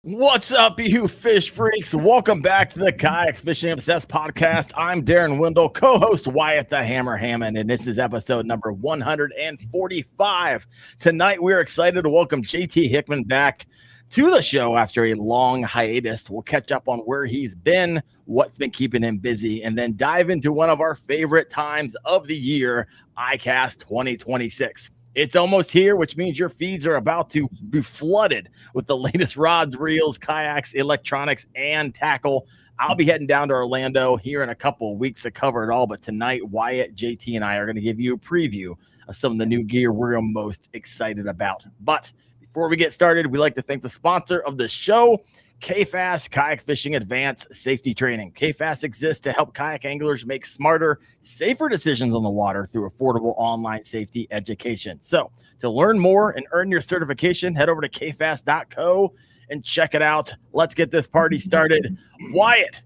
What's up, you fish freaks? Welcome back to the Kayak Fishing Obsessed podcast. I'm Darren Wendell, co-host Wyatt the Hammer Hammond, and this is episode number 145. Tonight, we're excited to welcome JT Hickman back to the show after a long hiatus. We'll catch up on where he's been, what's been keeping him busy, and then dive into one of our favorite times of the year, ICAST 2026. It's almost here, which means your feeds are about to be flooded with the latest rods, reels, kayaks, electronics, and tackle. I'll be heading down to Orlando here in a couple of weeks to cover it all. But tonight, Wyatt, JT, and I are going to give you a preview of some of the new gear we're most excited about. But before we get started, we'd like to thank the sponsor of the show, KFAST, Kayak Fishing Advanced Safety Training. KFAST exists to help kayak anglers make smarter, safer decisions on the water through affordable online safety education. So to learn more and earn your certification, head over to kfast.co and check it out. Let's get this party started. Wyatt,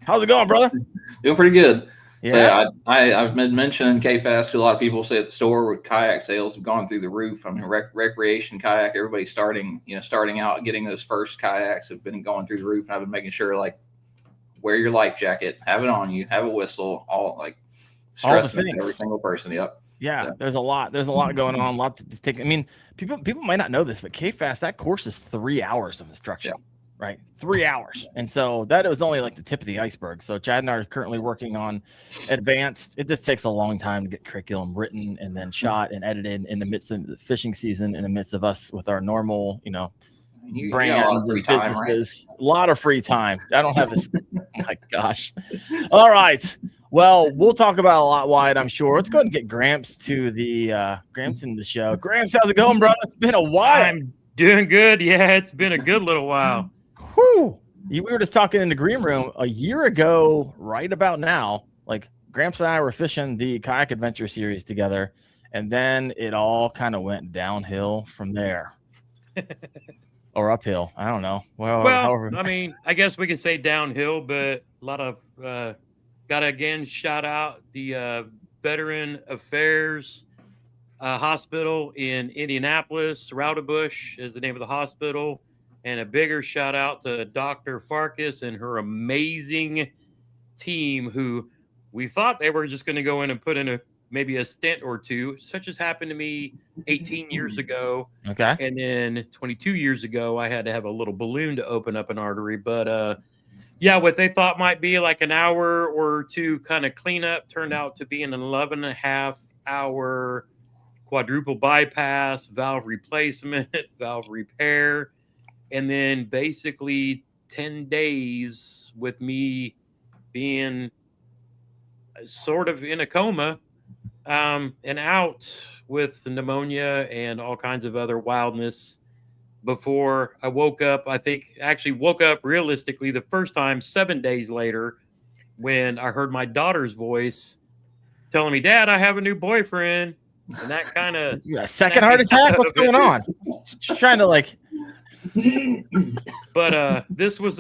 how's it going, brother? Doing pretty good. Yeah, so I've been mentioning KFAST to a lot of people. Say at the store with kayak sales have gone through the roof. I mean, recreation kayak, everybody starting out, getting those first kayaks have been going through the roof. And I've been making sure, like, wear your life jacket, have it on you, have a whistle, stressing every single person. Yep. Yeah, so. There's a lot going on. Lots to take. I mean, people might not know this, but KFAST, that course is 3 hours of instruction. Yeah. Right, 3 hours. And so that was only like the tip of the iceberg. So Chad and I are currently working on advanced. It just takes a long time to get curriculum written and then shot and edited in the midst of the fishing season, in the midst of us with our normal, brands and businesses. Right? A lot of free time. I don't have this. My gosh. All right. Well, we'll talk about a lot, Wyatt, I'm sure. Let's go ahead and get Gramps to the Gramps in the show. Gramps, how's it going, brother? It's been a while. I'm doing good. Yeah, it's been a good little while. Whew. We were just talking in the green room a year ago, right about now. Like, Gramps and I were fishing the Kayak Adventure series together, and then it all kind of went downhill from there. Or uphill. I don't know. Well, however. I mean, I guess we can say downhill, but a lot of got to again shout out the Veteran Affairs Hospital in Indianapolis. Rowdebush is the name of the hospital. And a bigger shout out to Dr. Farkas and her amazing team, who we thought they were just going to go in and put in maybe a stint or two, such as happened to me 18 years ago. Okay. And then 22 years ago, I had to have a little balloon to open up an artery. But what they thought might be like an hour or two kind of cleanup turned out to be an 11.5-hour quadruple bypass, valve replacement, valve repair. And then basically 10 days with me being sort of in a coma and out with pneumonia and all kinds of other wildness before I woke up. I think actually woke up realistically the first time 7 days later when I heard my daughter's voice telling me, "Dad, I have a new boyfriend." And that kind of... second heart attack? What's going on? Just trying to like... But this was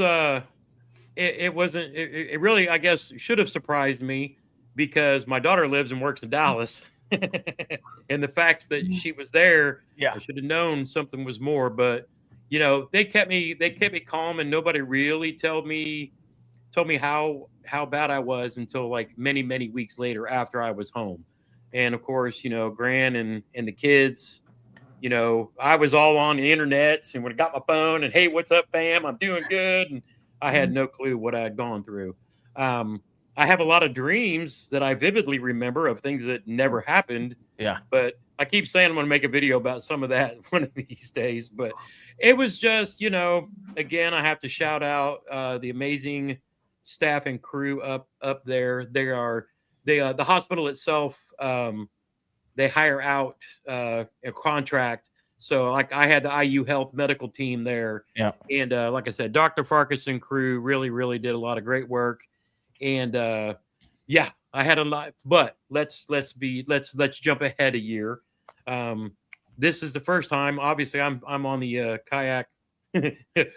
it wasn't it really, I guess, should have surprised me, because my daughter lives and works in Dallas. And the fact that she was there, I should have known something was more. But they kept me calm, and nobody really told me how bad I was until like many weeks later after I was home. And of course, Gran and the kids, I was all on the internet, and when I got my phone and, "Hey, what's up, fam? I'm doing good." And I had no clue what I had gone through. I have a lot of dreams that I vividly remember of things that never happened. Yeah. But I keep saying I'm going to make a video about some of that one of these days. But it was just, again, I have to shout out the amazing staff and crew up there. The hospital itself, they hire out a contract. So like I had the IU Health medical team there. Yeah. And like I said, Dr. Farkas and crew really did a lot of great work. And I had a lot, but let's jump ahead a year. This is the first time, obviously I'm on the Kayak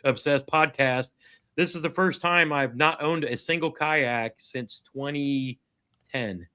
Obsessed podcast. This is the first time I've not owned a single kayak since 2010.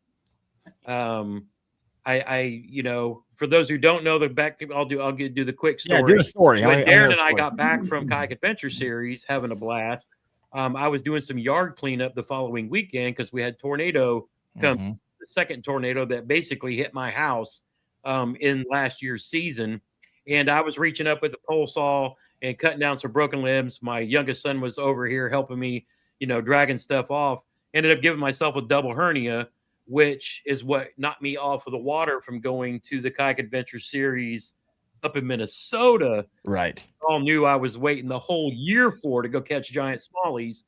for those who don't know the back, I'll do the quick story. Yeah, do the story. When Darren and I got back from Kayak Adventure Series, having a blast, I was doing some yard cleanup the following weekend because we had tornado come, the second tornado that basically hit my house in last year's season. And I was reaching up with the pole saw and cutting down some broken limbs. My youngest son was over here helping me, dragging stuff off. Ended up giving myself a double hernia, which is what knocked me off of the water from going to the Kayak Adventure Series up in Minnesota. Right. All knew I was waiting the whole year to go catch giant smallies.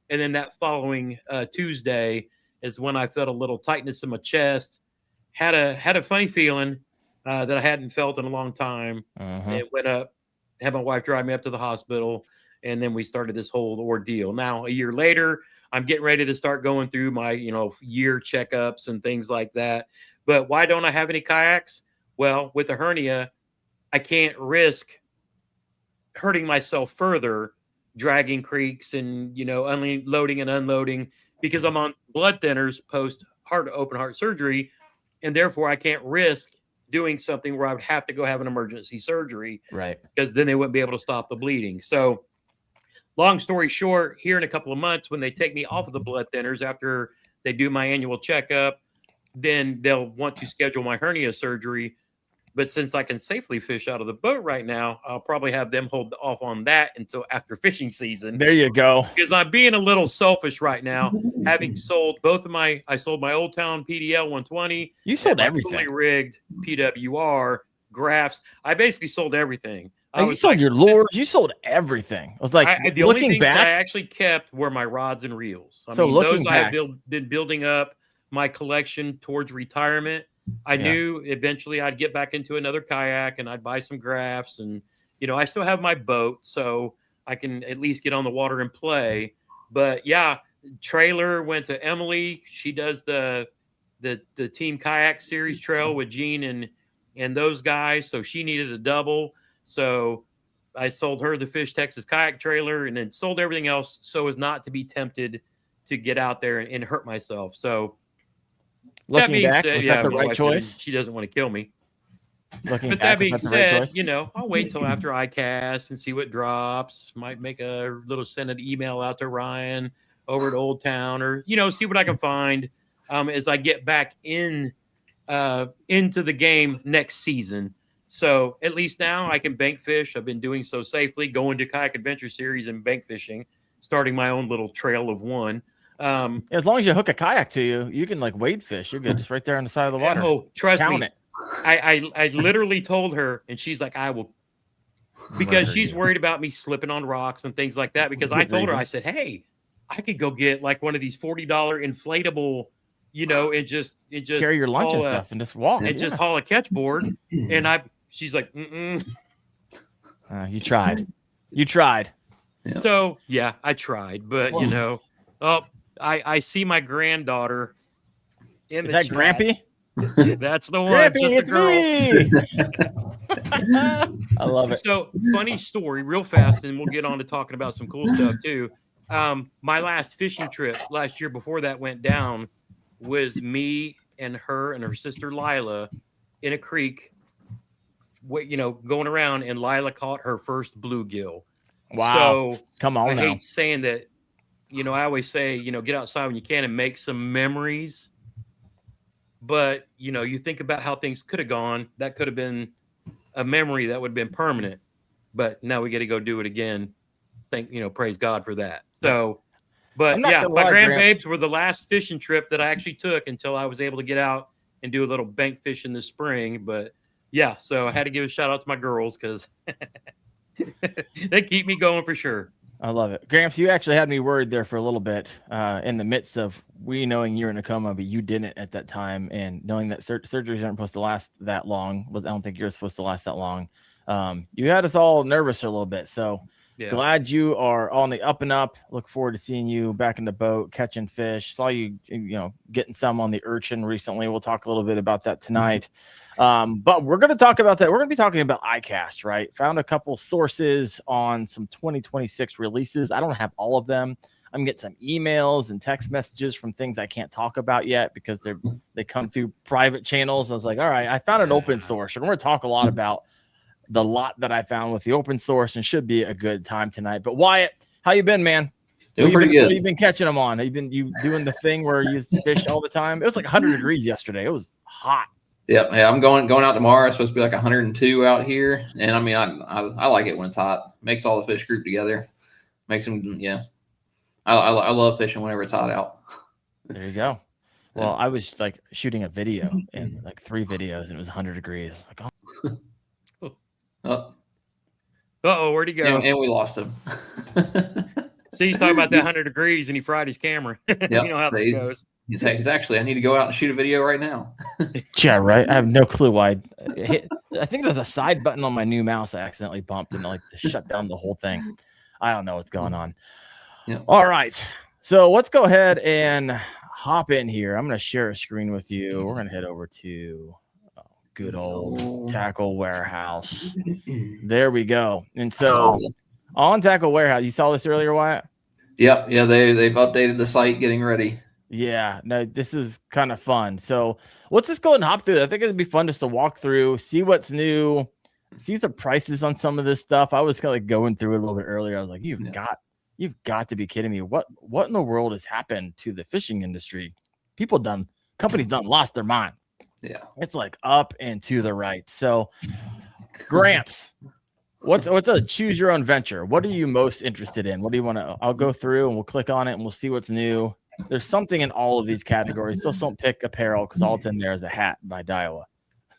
And then that following Tuesday is when I felt a little tightness in my chest. Had a funny feeling that I hadn't felt in a long time. It went up, had my wife drive me up to the hospital, and then we started this whole ordeal. Now, a year later, I'm getting ready to start going through my, year checkups and things like that. But why don't I have any kayaks? Well, with the hernia, I can't risk hurting myself further, dragging creeks and, unloading and unloading, because I'm on blood thinners post open heart surgery. And therefore I can't risk doing something where I would have to go have an emergency surgery. Right. Because then they wouldn't be able to stop the bleeding. So long story short, here in a couple of months, when they take me off of the blood thinners after they do my annual checkup, then they'll want to schedule my hernia surgery. But since I can safely fish out of the boat right now, I'll probably have them hold off on that until after fishing season. There you go. Because I'm being a little selfish right now, having sold I sold my Old Town PDL 120. You sold everything. Fully rigged PWR, graphs. I basically sold everything. You sold your lures. You sold everything. I was like, the only things I actually kept were my rods and reels. I had been building up my collection towards retirement. I knew eventually I'd get back into another kayak and I'd buy some graphs, and I still have my boat, so I can at least get on the water and play. But yeah, trailer went to Emily. She does the Team Kayak Series trail with Gene and those guys, so she needed a double. So I sold her the Fish Texas kayak trailer and then sold everything else so as not to be tempted to get out there and hurt myself. So looking back, was that the right choice? She doesn't want to kill me. But that being said, I'll wait till after ICAST and see what drops. Might make send an email out to Ryan over at Old Town, or see what I can find as I get back into the game next season. So at least now I can bank fish. I've been doing so safely, going to Kayak Adventure Series and bank fishing, starting my own little trail of one. As long as you hook a kayak to you, you can wade fish. You're good. Just right there on the side of the water. Oh, trust Count me. It. I literally told her, and she's like, I will, because she's worried about me slipping on rocks and things like that. Because I told her, I said, hey, I could go get one of these $40 inflatable, and just carry your lunch and stuff and just walk and just haul a catch board. And she's like, you tried. You tried. Yeah. So yeah, I tried, but I see my granddaughter in the chat. Grampy? That's the one. Grampy, it's me. I love it. So funny story, real fast, and we'll get on to talking about some cool stuff too. My last fishing trip last year before that went down was me and her sister Lila in a creek, going around, and Lila caught her first bluegill. Wow. So come on. I hate saying that. I always say, get outside when you can and make some memories. But, you think about how things could have gone. That could have been a memory that would have been permanent. But now we get to go do it again. Praise God for that. So, but yeah, my grandbabes were the last fishing trip that I actually took until I was able to get out and do a little bank fishing this spring. But yeah, so I had to give a shout out to my girls because they keep me going for sure. I love it. Gramps, you actually had me worried there for a little bit in the midst of we knowing you're in a coma, but you didn't at that time, and knowing that surgeries aren't supposed to last that long. I don't think you're supposed to last that long. You had us all nervous a little bit. So glad you are on the up and up. Look forward to seeing you back in the boat, catching fish. Saw you, getting some on the urchin recently. We'll talk a little bit about that tonight. But we're going to talk about that. We're going to be talking about ICAST, right? Found a couple sources on some 2026 releases. I don't have all of them. I'm getting some emails and text messages from things I can't talk about yet because they come through private channels. I was like, all right, I found an open source, and we're going to talk a lot about the lot that I found with the open source, and should be a good time tonight. But Wyatt, how you been, man? Doing pretty good. What you been catching them on? Have you doing the thing where you fish all the time? It was like 100 degrees yesterday. It was hot. Yep. Yeah, I'm going out tomorrow. It's supposed to be like 102 out here, and I mean, I like it when it's hot. Makes all the fish group together. Makes them, yeah. I love fishing whenever it's hot out. There you go. Well, I was like shooting a video and like 3 videos, and it was 100 degrees. Like, Uh-oh, where'd he go? And we lost him. See, he's talking about that 100 degrees, and he fried his camera. Yep. You know how that goes. He's actually, I need to go out and shoot a video right now. yeah, right. I have no clue why. I think there's a side button on my new mouse I accidentally bumped and like shut down the whole thing. I don't know what's going on. Yeah. All right. So let's go ahead and hop in here. I'm going to share a screen with you. We're going to head over to good old Tackle Warehouse. There we go. And so on Tackle Warehouse, you saw this earlier, Wyatt? Yep. Yeah, they've updated the site, getting ready. Yeah, no, this is kind of fun. So let's just go and hop through it. I think it'd be fun just to walk through, see what's new, see the prices on some of this stuff. I was kind of like going through it a little bit earlier. I was like, you've got to be kidding me. What in the world has happened to the fishing industry? Companies lost their mind. Yeah. It's like up and to the right. So Gramps, what's a choose your own venture? What are you most interested in? What do you want to, I'll go through and we'll click on it and we'll see what's new. There's something in all of these categories. Still don't pick apparel because all it's in there is a hat by Daiwa.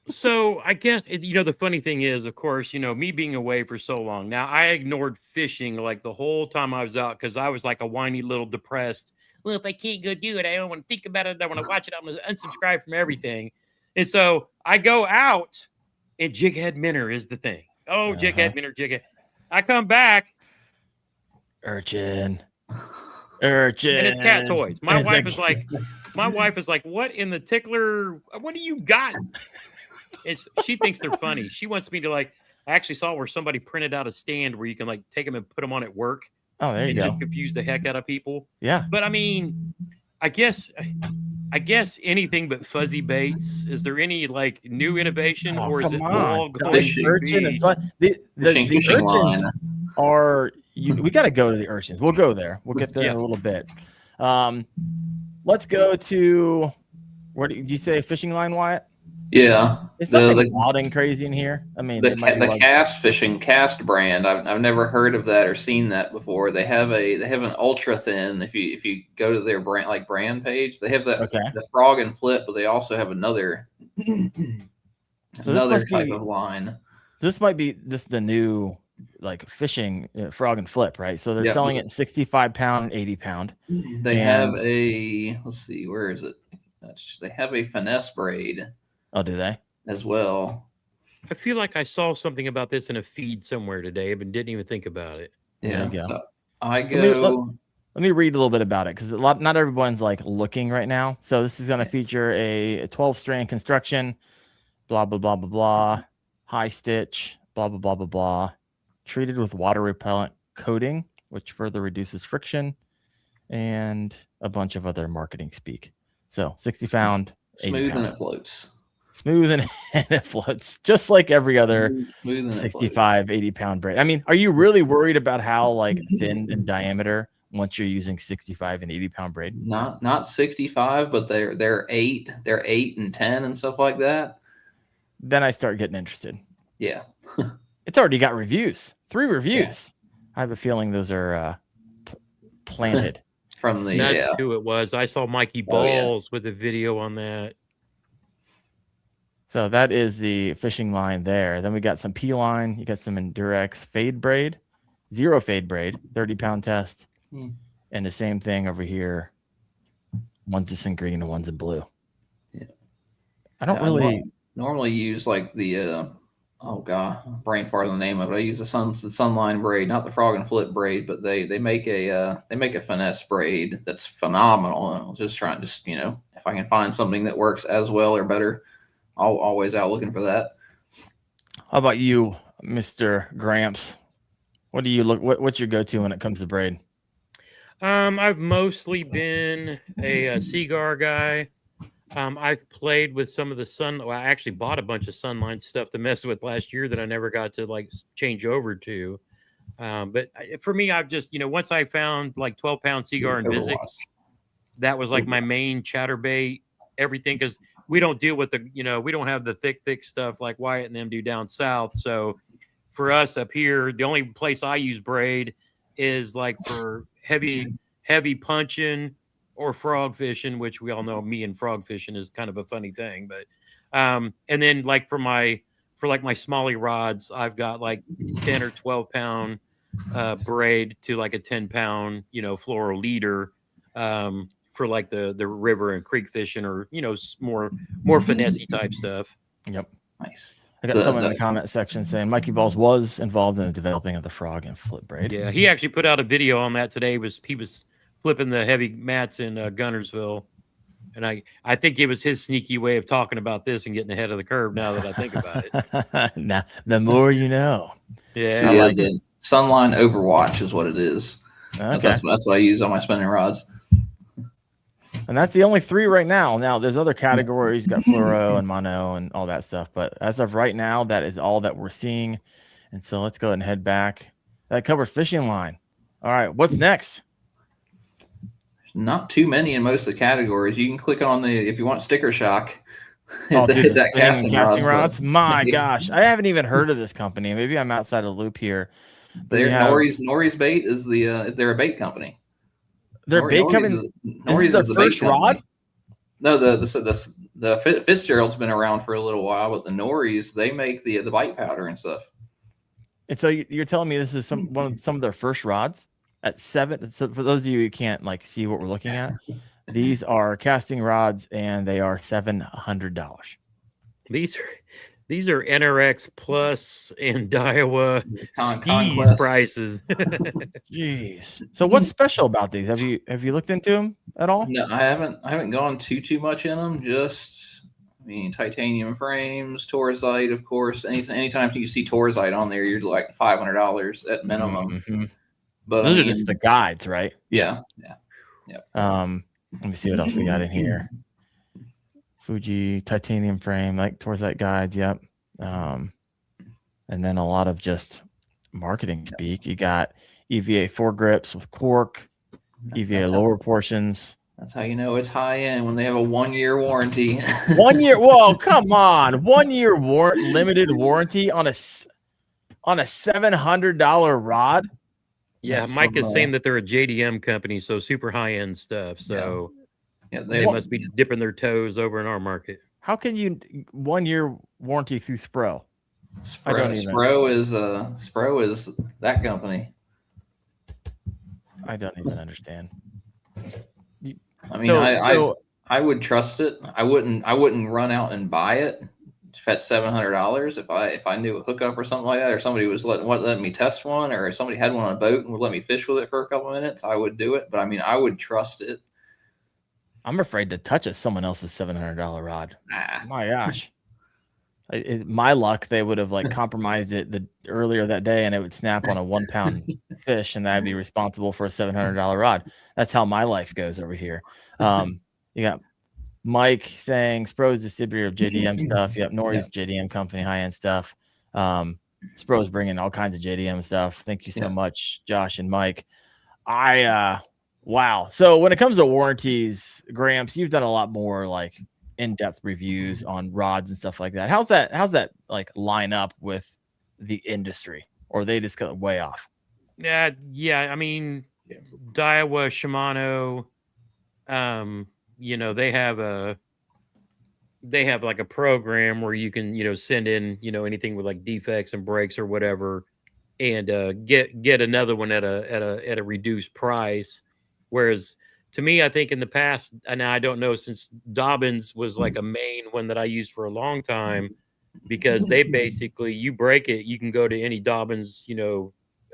So I guess, the funny thing is, of course, me being away for so long. Now, I ignored fishing like the whole time I was out because I was like a whiny little depressed. Well, if I can't go do it, I don't want to think about it. I want to watch it. I'm going to unsubscribe from everything. And so I go out and Jighead Minnow is the thing. Oh, Jighead Minnow, Jighead. I come back. Urchin. And it's cat toys. My wife is like, what in the tickler? What do you got? She thinks they're funny. She wants me to I actually saw where somebody printed out a stand where you can take them and put them on at work. Oh, there you go. Just confuse the heck out of people. Yeah. But I mean, I guess anything but fuzzy baits. Is there any new innovation, or is it all going to be? The urchins are. We got to go to the urchins. We'll go there. We'll get there in a little bit. Let's go to where did you say fishing line, Wyatt? Yeah, it's nothing wild and crazy in here. I mean, the KFAST brand. I've never heard of that or seen that before. They have an ultra thin. If you go to their brand page, they have the frog and flip, but they also have another type of line. This might be the new fishing frog and flip, right? So they're selling it 65 pound, 80 pound. They have let's see, where is it? They have a finesse braid. Oh, do they? As well. I feel like I saw something about this in a feed somewhere today, but didn't even think about it. Yeah. So let me read a little bit about it because not everyone's looking right now. So this is going to feature a 12 strand construction, blah blah blah blah blah, high stitch, blah blah blah blah blah, treated with water repellent coating, which further reduces friction, and a bunch of other marketing speak. So 60 pound, smooth and it floats. Smooth and it floats, just like every other 65, 80 pound braid. I mean, are you really worried about how thin in diameter once you're using 65 and 80 pound braid? Not 65, but they're 8 and 10 and stuff like that. Then I start getting interested. Yeah. It's already got reviews. 3 reviews. Yeah. I have a feeling those are planted. That's who it was. I saw Mikey Balls with a video on that. So that is the fishing line there. Then we got some P line. You got some Endurex fade braid, 0 fade braid, 30 pound test. And the same thing over here. One's just in green and one's in blue. Yeah. I don't really normally use the brain fart on the name of it. I use the Sunline braid, not the frog and flip braid, but they make a finesse braid that's phenomenal. And if I can find something that works as well or better, I'll always out looking for that. How about you, Mr. Gramps? What do you what's your go-to when it comes to braid? I've mostly been a cigar guy. I've played with some of the Well, I actually bought a bunch of Sunline stuff to mess with last year that I never got to like change over to. But for me, I've just, once I found like 12-pound cigar and Vizix, that was like my main chatterbait, everything. Because we don't deal with we don't have the thick stuff like Wyatt and them do down south. So for us up here, the only place I use braid is like for heavy punching or frog fishing, which we all know me and frog fishing is kind of a funny thing. But and then like for my smalley rods, I've got like 10 or 12-pound braid to like a 10-pound floral leader for like the river and creek fishing, or more finessey type stuff. Yep. Nice. I got someone in the comment section saying Mikey Balls was involved in the developing of the frog and flip braid. Yeah, he actually put out a video on that today. He was flipping the heavy mats in Gunnersville, and I think it was his sneaky way of talking about this and getting ahead of the curve. Now that I think about it, now the more you know. Yeah, I like the Sunline Overwatch is what it is. Okay. That's what I use on my spinning rods. And that's the only 3 right now. Now, there's other categories. You got fluoro and mono and all that stuff. But as of right now, that is all that we're seeing. And so let's go ahead and head back. That covers fishing line. All right, what's next? Not too many in most of the categories. You can click on if you want sticker shock. Oh, dude, that casting rods. My gosh, I haven't even heard of this company. Maybe I'm outside of the loop here. Nori's Bait is they're a bait company. Their bait company. Nori's their first rod. No, the Fitzgerald's been around for a little while, but the Nori's, they make the bite powder and stuff. And so you're telling me this is some of their first rods at 7. So for those of you who can't like see what we're looking at, these are casting rods and they are $700. These are NRX Plus and Daiwa Steez prices. Jeez. So what's special about these? Have you looked into them at all? No, I haven't gone too much in them. Just, titanium frames, Torzite, of course. Anytime you see Torzite on there, you're like $500 at minimum. Mm-hmm. But those are just the guides, right? Yeah. Let me see what else we got in here. Fuji titanium frame, like Torzite guides. Yep. And then a lot of just marketing speak. You got EVA foregrips with cork, EVA lower portions. That's how you know it's high end, when they have a 1-year warranty. 1 year. Whoa, come on. 1 year limited warranty on a $700 rod. Yeah, Mike is saying that they're a JDM company, so super high end stuff. So they must be dipping their toes over in our market. How can you 1 year warranty through Spro? Spro is that company. I don't even understand. I would trust it. I wouldn't run out and buy it at $700 if I knew a hookup or something like that, or somebody was letting me test one, or if somebody had one on a boat and would let me fish with it for a couple of minutes, I would do it. But I would trust it. I'm afraid to touch someone else's $700 rod. My gosh. My luck, they would have like compromised it earlier that day, and it would snap on a 1 pound fish, and I'd be responsible for a $700 rod. That's how my life goes over here. You got Mike saying Spro's distributor of JDM stuff. Yep, Nori's JDM company, high end stuff. Spro's bringing all kinds of JDM stuff. Thank you so much, Josh and Mike. Wow. So when it comes to warranties, Gramps, you've done a lot more like in-depth reviews on rods and stuff like that. How's that like line up with the industry, or they just got way off? Yeah. Daiwa, Shimano, they have like a program where you can, send in, anything with like defects and breaks or whatever, and get another one at a reduced price. Whereas to me, I think in the past, and I don't know, since Dobbins was like a main one that I used for a long time, because they basically, you break it, you can go to any Dobbins,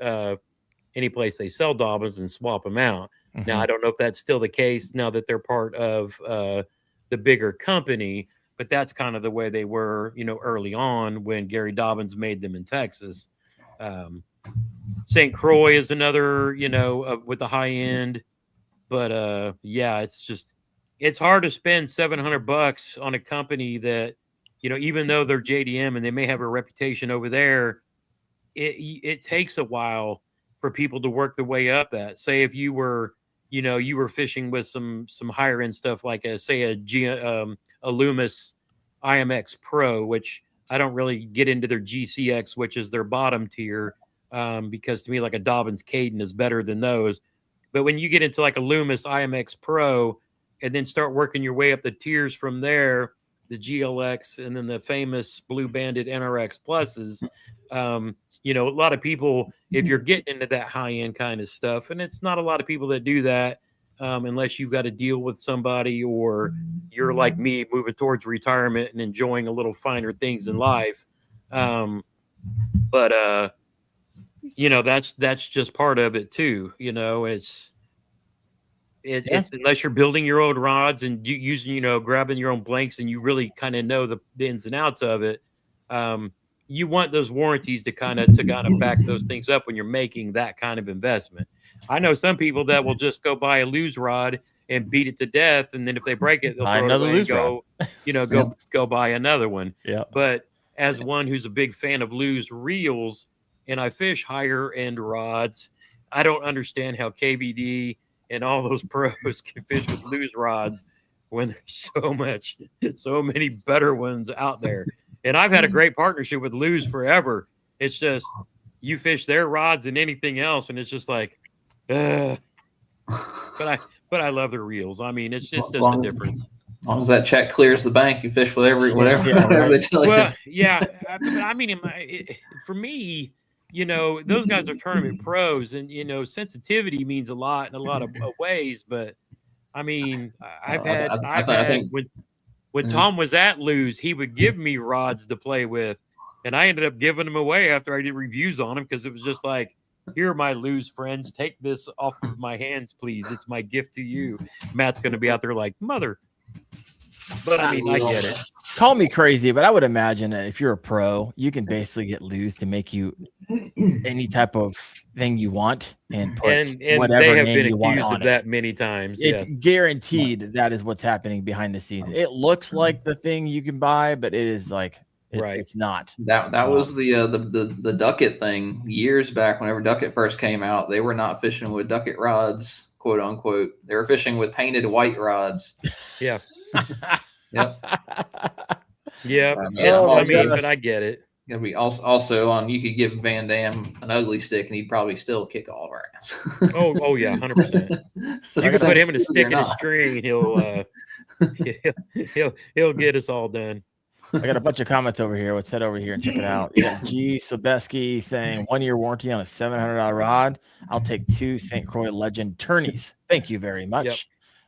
any place they sell Dobbins and swap them out. Mm-hmm. Now, I don't know if that's still the case now that they're part of the bigger company, but that's kind of the way they were, early on when Gary Dobbins made them in Texas. St. Croix is another, with the high end. But yeah, it's hard to spend $700 on a company that, even though they're JDM and they may have a reputation over there, it takes a while for people to work their way up that. Say if you were, you were fishing with some higher end stuff like a Loomis IMX Pro, which I don't really get into their GCX, which is their bottom tier, because to me, like a Dobbins Caden is better than those. But when you get into like a Loomis IMX Pro and then start working your way up the tiers from there, the GLX and then the famous Blue Banded NRX Pluses, a lot of people, if you're getting into that high end kind of stuff, and it's not a lot of people that do that, unless you've got to deal with somebody or you're like me moving towards retirement and enjoying a little finer things in life. But that's just part of it too. It's unless you're building your own rods and using, grabbing your own blanks and you really kind of know the ins and outs of it. You want those warranties to kind of back those things up when you're making that kind of investment. I know some people that will just go buy a Lew's rod and beat it to death, and then if they break it, they'll throw it away and go, go buy another one. Yeah. But as one who's a big fan of Lew's reels, and I fish higher end rods, I don't understand how KVD and all those pros can fish with Lew's rods when there's so many better ones out there. And I've had a great partnership with Lew's forever. It's just you fish their rods and anything else, and it's just like, but I love their reels. I mean, it's just a difference. As long as that check clears the bank, you fish whatever they tell you. Well, yeah, but I mean, for me, those guys are tournament pros, and sensitivity means a lot in a lot of ways. But I mean, I think when Tom was at Lew's, he would give me rods to play with, and I ended up giving them away after I did reviews on them because it was just like, here are my Lew's friends. Take this off of my hands, please. It's my gift to you. Matt's going to be out there like, mother. But I mean, I get it. Call me crazy, but I would imagine that if you're a pro, you can basically get Lew's to make you any type of thing you want and put and whatever they have name been you want accused on of it. that many times. It's guaranteed that is what's happening behind the scenes. It looks like the thing you can buy, but it is like it's not. That was the Duckett thing years back. Whenever Duckett first came out, they were not fishing with Duckett rods, quote unquote. They were fishing with painted white rods. Yeah. Yep. Yeah. But I get it. Gonna be also on. You could give Van Dam an ugly stick, and he'd probably still kick all of our ass. oh yeah, 100%. You can put him in a stick and a string, and he'll get us all done. I got a bunch of comments over here. Let's head over here and check it out. Yeah, G. Sobeski saying 1 year warranty on a $700 rod. I'll take 2 St. Croix Legend tourneys. Thank you very much. Yep.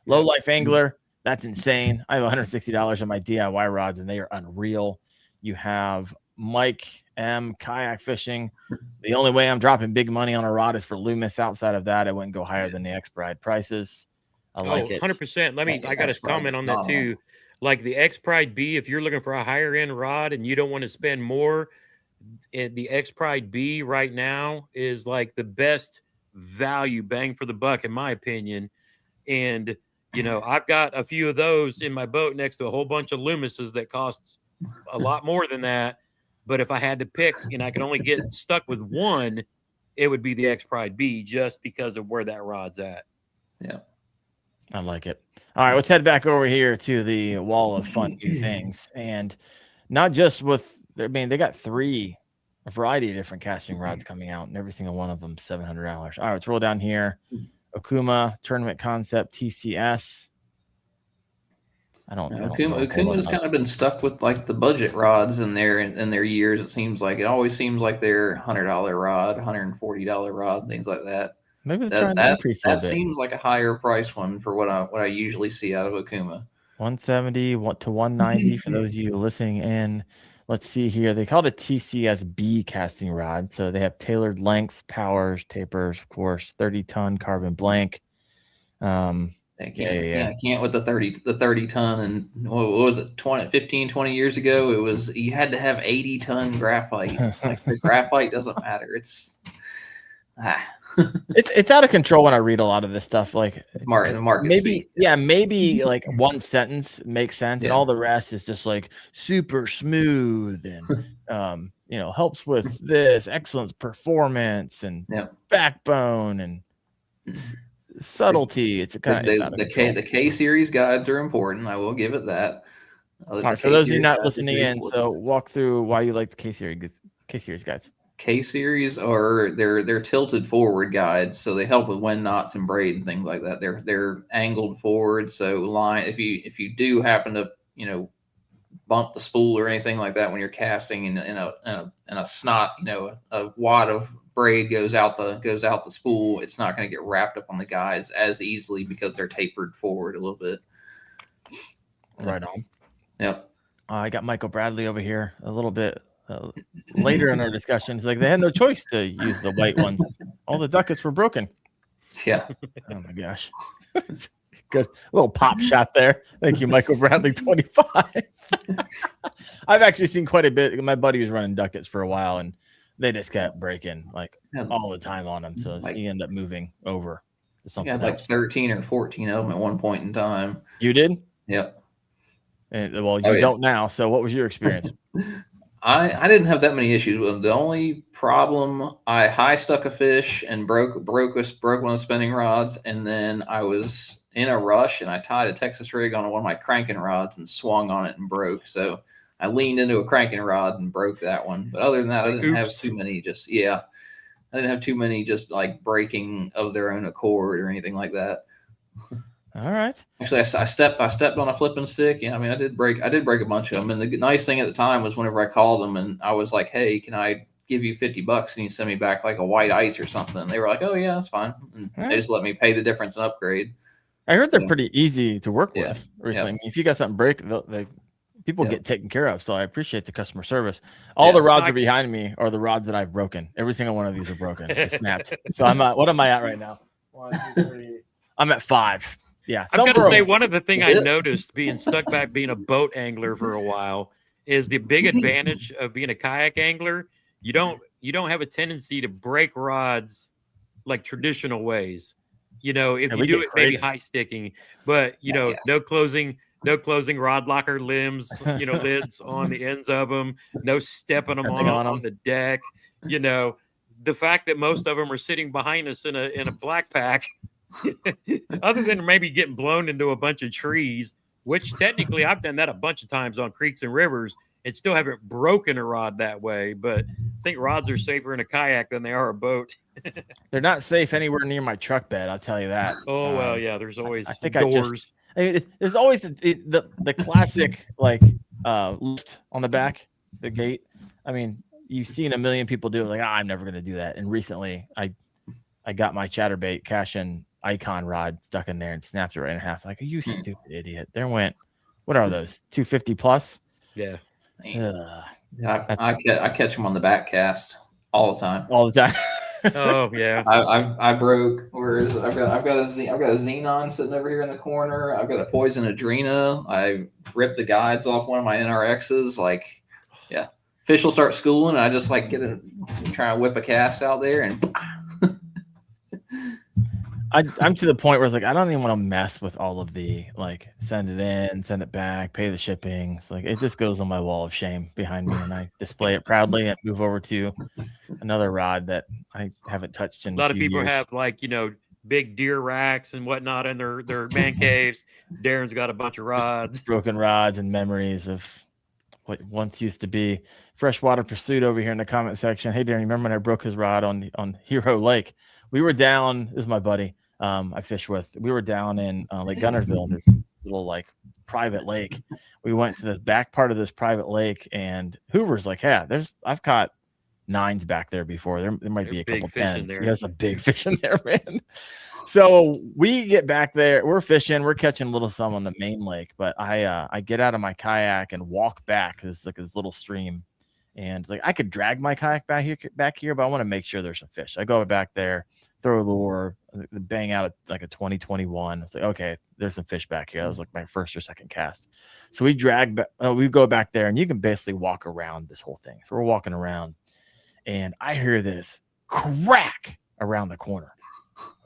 Low Life Angler. That's insane. I have $160 on my DIY rods, and they are unreal. You have Mike M. Kayak Fishing. The only way I'm dropping big money on a rod is for Loomis. Outside of that, I wouldn't go higher than the X-Pride prices. I like it. 100%. I got a comment on that too. Like the X-Pride B, if you're looking for a higher end rod and you don't want to spend more, the X-Pride B right now is like the best value bang for the buck, in my opinion. And I've got a few of those in my boat next to a whole bunch of Loomises that cost a lot more than that. But if I had to pick and I could only get stuck with one, it would be the X-Pride B just because of where that rod's at. Yeah. I like it. All right, let's head back over here to the wall of fun new things. And not just they got a variety of different casting rods coming out, and every single one of them $700. All right, let's roll down here. Okuma Tournament Concept TCS. Okuma's kind of been stuck with like the budget rods in their years. It seems like always seems like they're $100 rod, $140 rod, things like that. Maybe that seems like a higher price one for what I usually see out of Okuma. 170 to 190 for those of you listening in. Let's see here. They call it a TCSB casting rod. So they have tailored lengths, powers, tapers, of course, 30-ton carbon blank. I can't with the 30 ton. And what was it, 20 years ago? It was, you had to have 80-ton graphite. Like the graphite doesn't matter. It's It's out of control when I read a lot of this stuff. Like the market maybe, speak. maybe like one sentence makes sense, and all the rest is just like super smooth and helps with this excellent performance and backbone and subtlety. It's kind of the K series guides are important. I will give it that. All right, for those of you not listening in, so walk through why you like the K series guides. K series are they're tilted forward guides, so they help with wind knots and braid and things like that. They're angled forward, so line if you do happen to bump the spool or anything like that when you're casting in a snot, a wad of braid goes out the spool, it's not going to get wrapped up on the guides as easily because they're tapered forward a little bit. Right on. Yep. I got Michael Bradley over here a little bit later in our discussions. Like they had no choice to use the white ones. All the duckets were broken. Yeah. Oh my gosh. Good little pop shot there. Thank you, Michael Bradley 25. I've actually seen quite a bit. My buddy was running duckets for a while and they just kept breaking like all the time on them. So he ended up moving over to something else. Like 13 or 14 of them at one point in time. You did? Yep. And, well, you don't now. So what was your experience? I didn't have that many issues. The only problem, I high stuck a fish and broke one of the spinning rods, and then I was in a rush and I tied a Texas rig on one of my cranking rods and swung on it and broke. So I leaned into a cranking rod and broke that one. But other than that, I didn't have too many. I didn't have too many just like breaking of their own accord or anything like that. All right. Actually, I stepped on a flipping stick. Yeah, I mean, I did break a bunch of them. And the nice thing at the time was whenever I called them and I was like, "Hey, can I give you $50 and you send me back like a white ice or something?" And they were like, "Oh yeah, that's fine." And they just let me pay the difference and upgrade. I heard they're pretty easy to work with recently. I mean, if you got something break, people get taken care of. So I appreciate the customer service. All the rods are behind me are the rods that I've broken. Every single one of these are broken. They snapped. So what am I at right now? 1, 2, 3. I'm at 5. Yeah. I'm going to say one of the things I noticed being stuck back being a boat angler for a while is the big advantage of being a kayak angler. You don't have a tendency to break rods like traditional ways. If you do it, maybe high sticking, but no closing rod locker limbs, lids on the ends of them, no stepping them on the deck. The fact that most of them are sitting behind us in a black pack. Other than maybe getting blown into a bunch of trees, which technically I've done that a bunch of times on creeks and rivers and still haven't broken a rod that way. But I think rods are safer in a kayak than they are a boat. They're not safe anywhere near my truck bed. I'll tell you that. Oh, well, yeah, there's always doors. There's always the classic like lift on the back, the gate. I mean, you've seen a million people do it. Like, I'm never going to do that. And recently I got my chatterbait cash-in icon rod stuck in there and snapped it right in half. Like, are you stupid idiot? There went, what are those? 250 plus? Yeah. I catch them on the back cast all the time. Oh yeah. I broke. Where is it? I've got a Xenon sitting over here in the corner. I've got a Poison Adrena. I ripped the guides off one of my NRXs. Like, yeah, fish will start schooling, and I just like trying to whip a cast out there and. I'm to the point where it's like I don't even want to mess with all of the like send it in, send it back, pay the shipping. It's like it just goes on my wall of shame behind me, and I display it proudly and move over to another rod that I haven't touched in a lot of people years. Have like big deer racks and whatnot in their man caves. Darren's got a bunch of rods, broken rods, and memories of what once used to be. Freshwater Pursuit over here in the comment section. Hey Darren, remember when I broke his rod on Hero Lake? We were down. This is my buddy. I fish with. We were down in Lake Gunnersville, this little like private lake. We went to the back part of this private lake, and Hoover's like, "Yeah, I've caught 9s back there before. There might be a couple 10s. There's a big fish in there, man." So we get back there. We're fishing. We're catching little some on the main lake, but I get out of my kayak and walk back. It's like this little stream, and like I could drag my kayak back here, but I want to make sure there's some fish. I go back there, throw a lure, bang out like a 2021. It's like, okay, there's some fish back here. That was like my first or second cast. So we go back there, and you can basically walk around this whole thing. So we're walking around, and I hear this crack around the corner.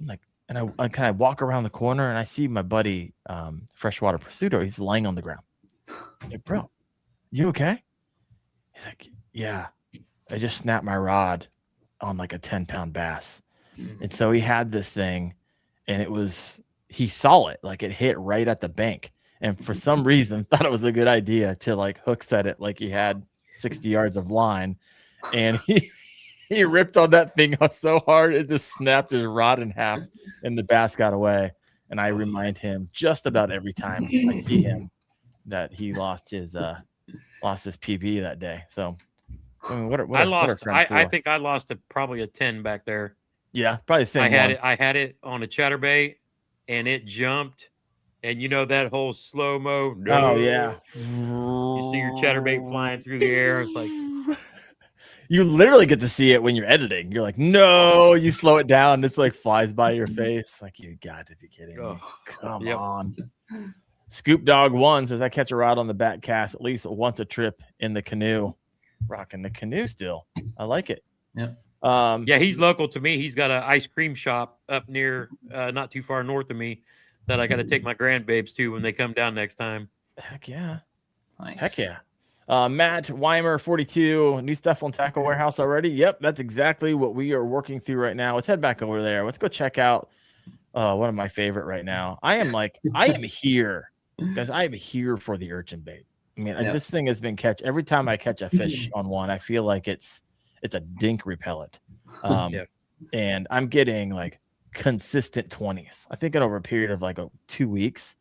I'm like, and I kind of walk around the corner and I see my buddy, Freshwater Pursuiter. He's laying on the ground. I'm like, bro, you okay? He's like, yeah, I just snapped my rod on like a 10-pound bass. And so he had this thing and he saw it, like it hit right at the bank. And for some reason thought it was a good idea to like hook set it like he had 60 yards of line. And he ripped on that thing so hard it just snapped his rod in half and the bass got away. And I remind him just about every time I see him that he lost his PB that day. So I mean, I think I lost probably a 10 back there. Yeah, probably the same. I had it on a chatterbait and it jumped. And you know that whole slow-mo. Oh yeah. You see your chatterbait flying through the air. It's like you literally get to see it when you're editing. You're like, no, you slow it down. It's like flies by your face. Like, you got to be kidding me. Come on. Scoop Dog 1 says I catch a rod on the back cast at least once a trip in the canoe. Rocking the canoe still. I like it. Yep. Yeah, he's local to me. He's got an ice cream shop up near, not too far north of me, that I got to take my grandbabes to when they come down next time. Heck yeah. Nice. Heck yeah. Matt Weimer, 42, new stuff on Tackle Warehouse already. Yep, that's exactly what we are working through right now. Let's head back over there. Let's go check out one of my favorite right now. I am here, guys. I am here for the urchin bait. I mean, this thing has been every time I catch a fish on one, I feel like it's a dink repellent. And I'm getting like consistent 20s. I think over a period of like 2 weeks,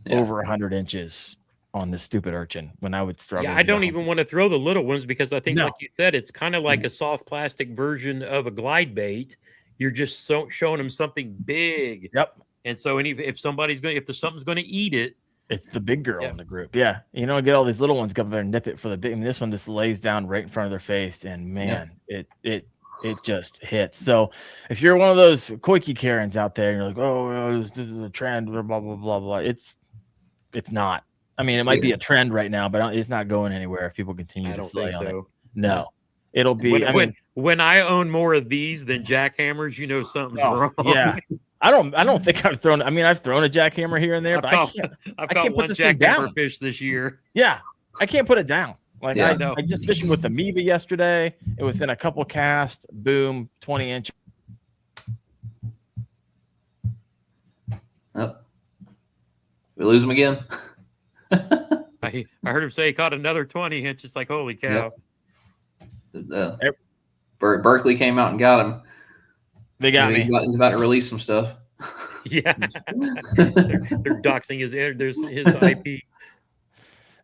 over 100 inches on this stupid urchin when I would struggle. Yeah, I don't even want to throw the little ones because I think, like you said, it's kind of like a soft plastic version of a glide bait. You're just showing them something big. Yep. And so if something's going to eat it, it's the big girl in the group. Yeah. You know, get all these little ones go up there and nip it for the big. I mean, this one just lays down right in front of their face, and man, it just hits. So if you're one of those Koike Karens out there and you're like, oh, this is a trend, blah, blah, blah, blah. It's not. I mean, it might be a trend right now, but it's not going anywhere if people continue to stay on it. No, it'll be. When I own more of these than jackhammers, you know something's wrong. Yeah, I don't think I've thrown. I mean, I've thrown a jackhammer here and there, but I've caught one jackhammer fish this year. Yeah, I can't put it down. Like I just fishing with amoeba yesterday, and within a couple casts, boom, 20 inch. Oh, we lose him again. I heard him say he caught another 20 inches. Like, holy cow! Berkeley came out and got him. They got me. He's about to release some stuff. Yeah, they're doxing his IP.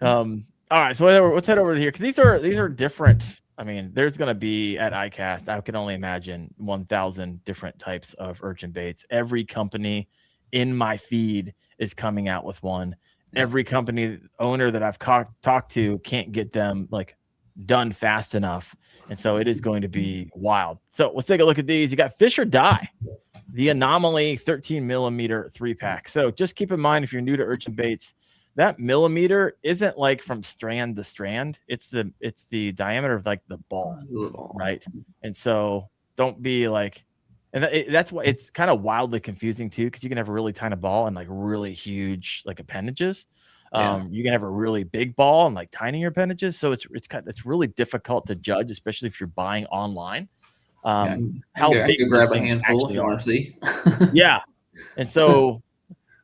All right, so let's head over here because these are different. I mean, there's going to be at ICAST, I can only imagine 1,000 different types of urchin baits. Every company in my feed is coming out with one. Every company owner that I've talked to can't get them like done fast enough. And so it is going to be wild. So let's take a look at these. You got Fish or Die, the Anomaly 13 millimeter 3-pack. So just keep in mind, if you're new to urchin baits, that millimeter isn't like from strand to strand. It's the diameter of like the ball, right? And so don't be like, and that's why it's kind of wildly confusing too, because you can have a really tiny ball and like really huge like appendages. You can have a really big ball and like tinier appendages. So it's really difficult to judge, especially if you're buying online. How big you grab a handful if you want to see. Yeah, and so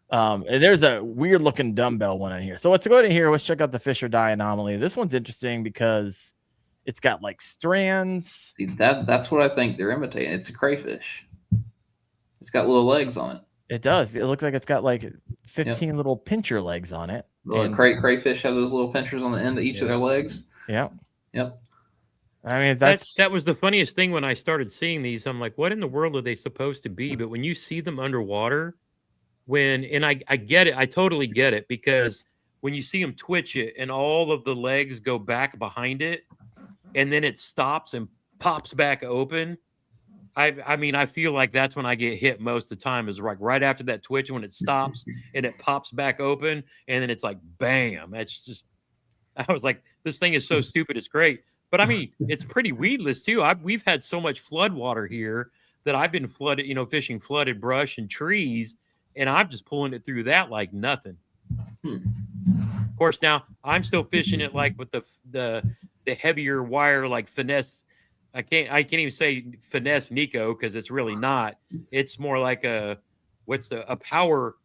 and there's a weird looking dumbbell one in here. So let's go ahead and here. Let's check out the Fish or Die Anomaly. This one's interesting because it's got like strands. See, that's what I think they're imitating. It's a crayfish. It's got little legs on it. It does. It looks like it's got like 15 little pincher legs on it. Little crayfish have those little pinchers on the end of each of their legs. Yeah. Yep. I mean, that was the funniest thing when I started seeing these. I'm like, what in the world are they supposed to be? But when you see them underwater, I get it. I totally get it, because when you see them twitch it and all of the legs go back behind it, and then it stops and pops back open. I mean, I feel like that's when I get hit most of the time, is like right after that twitch, when it stops and it pops back open, and then it's like, bam. That's just, I was like, this thing is so stupid. It's great. But I mean, it's pretty weedless too. We've had so much flood water here that I've been flooded, fishing flooded brush and trees, and I'm just pulling it through that like nothing. Of course, now I'm still fishing it like with the heavier wire, like finesse. I can't even say finesse Nico because it's really not. It's more like a power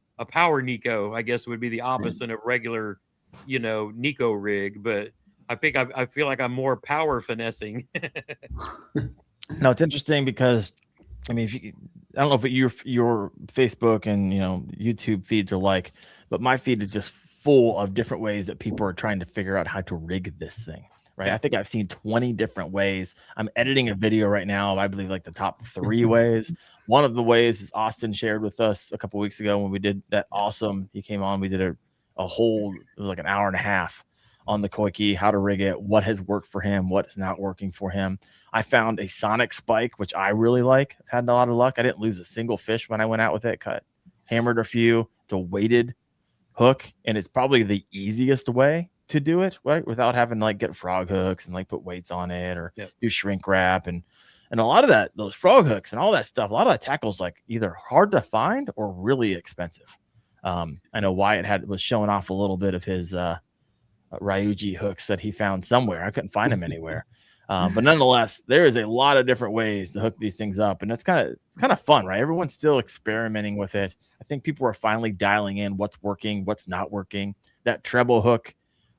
Nico, I guess would be the opposite of regular, Nico rig. But I think I feel like I'm more power finessing. No, it's interesting because I mean, I don't know what your Facebook and YouTube feeds are like, but my feed is just full of different ways that people are trying to figure out how to rig this thing. Right. I think I've seen 20 different ways. I'm editing a video right now of, I believe, like the top 3 ways. One of the ways is Austin shared with us a couple weeks ago when we did that awesome. He came on. We did a whole, it was like an hour and a half on the koi key, how to rig it, what has worked for him, what's not working for him. I found a sonic spike, which I really like. I've had a lot of luck. I didn't lose a single fish when I went out with it. Hammered a few. It's a weighted hook, and it's probably the easiest way to do it, right? Without having to like get frog hooks and like put weights on it or do shrink wrap and a lot of those frog hooks and all that stuff. A lot of that tackle's like either hard to find or really expensive. I know Wyatt was showing off a little bit of his Ryuji hooks that he found somewhere. I couldn't find them anywhere. But nonetheless, there is a lot of different ways to hook these things up, and it's kind of fun, right? Everyone's still experimenting with it. I think people are finally dialing in what's working, what's not working. That treble hook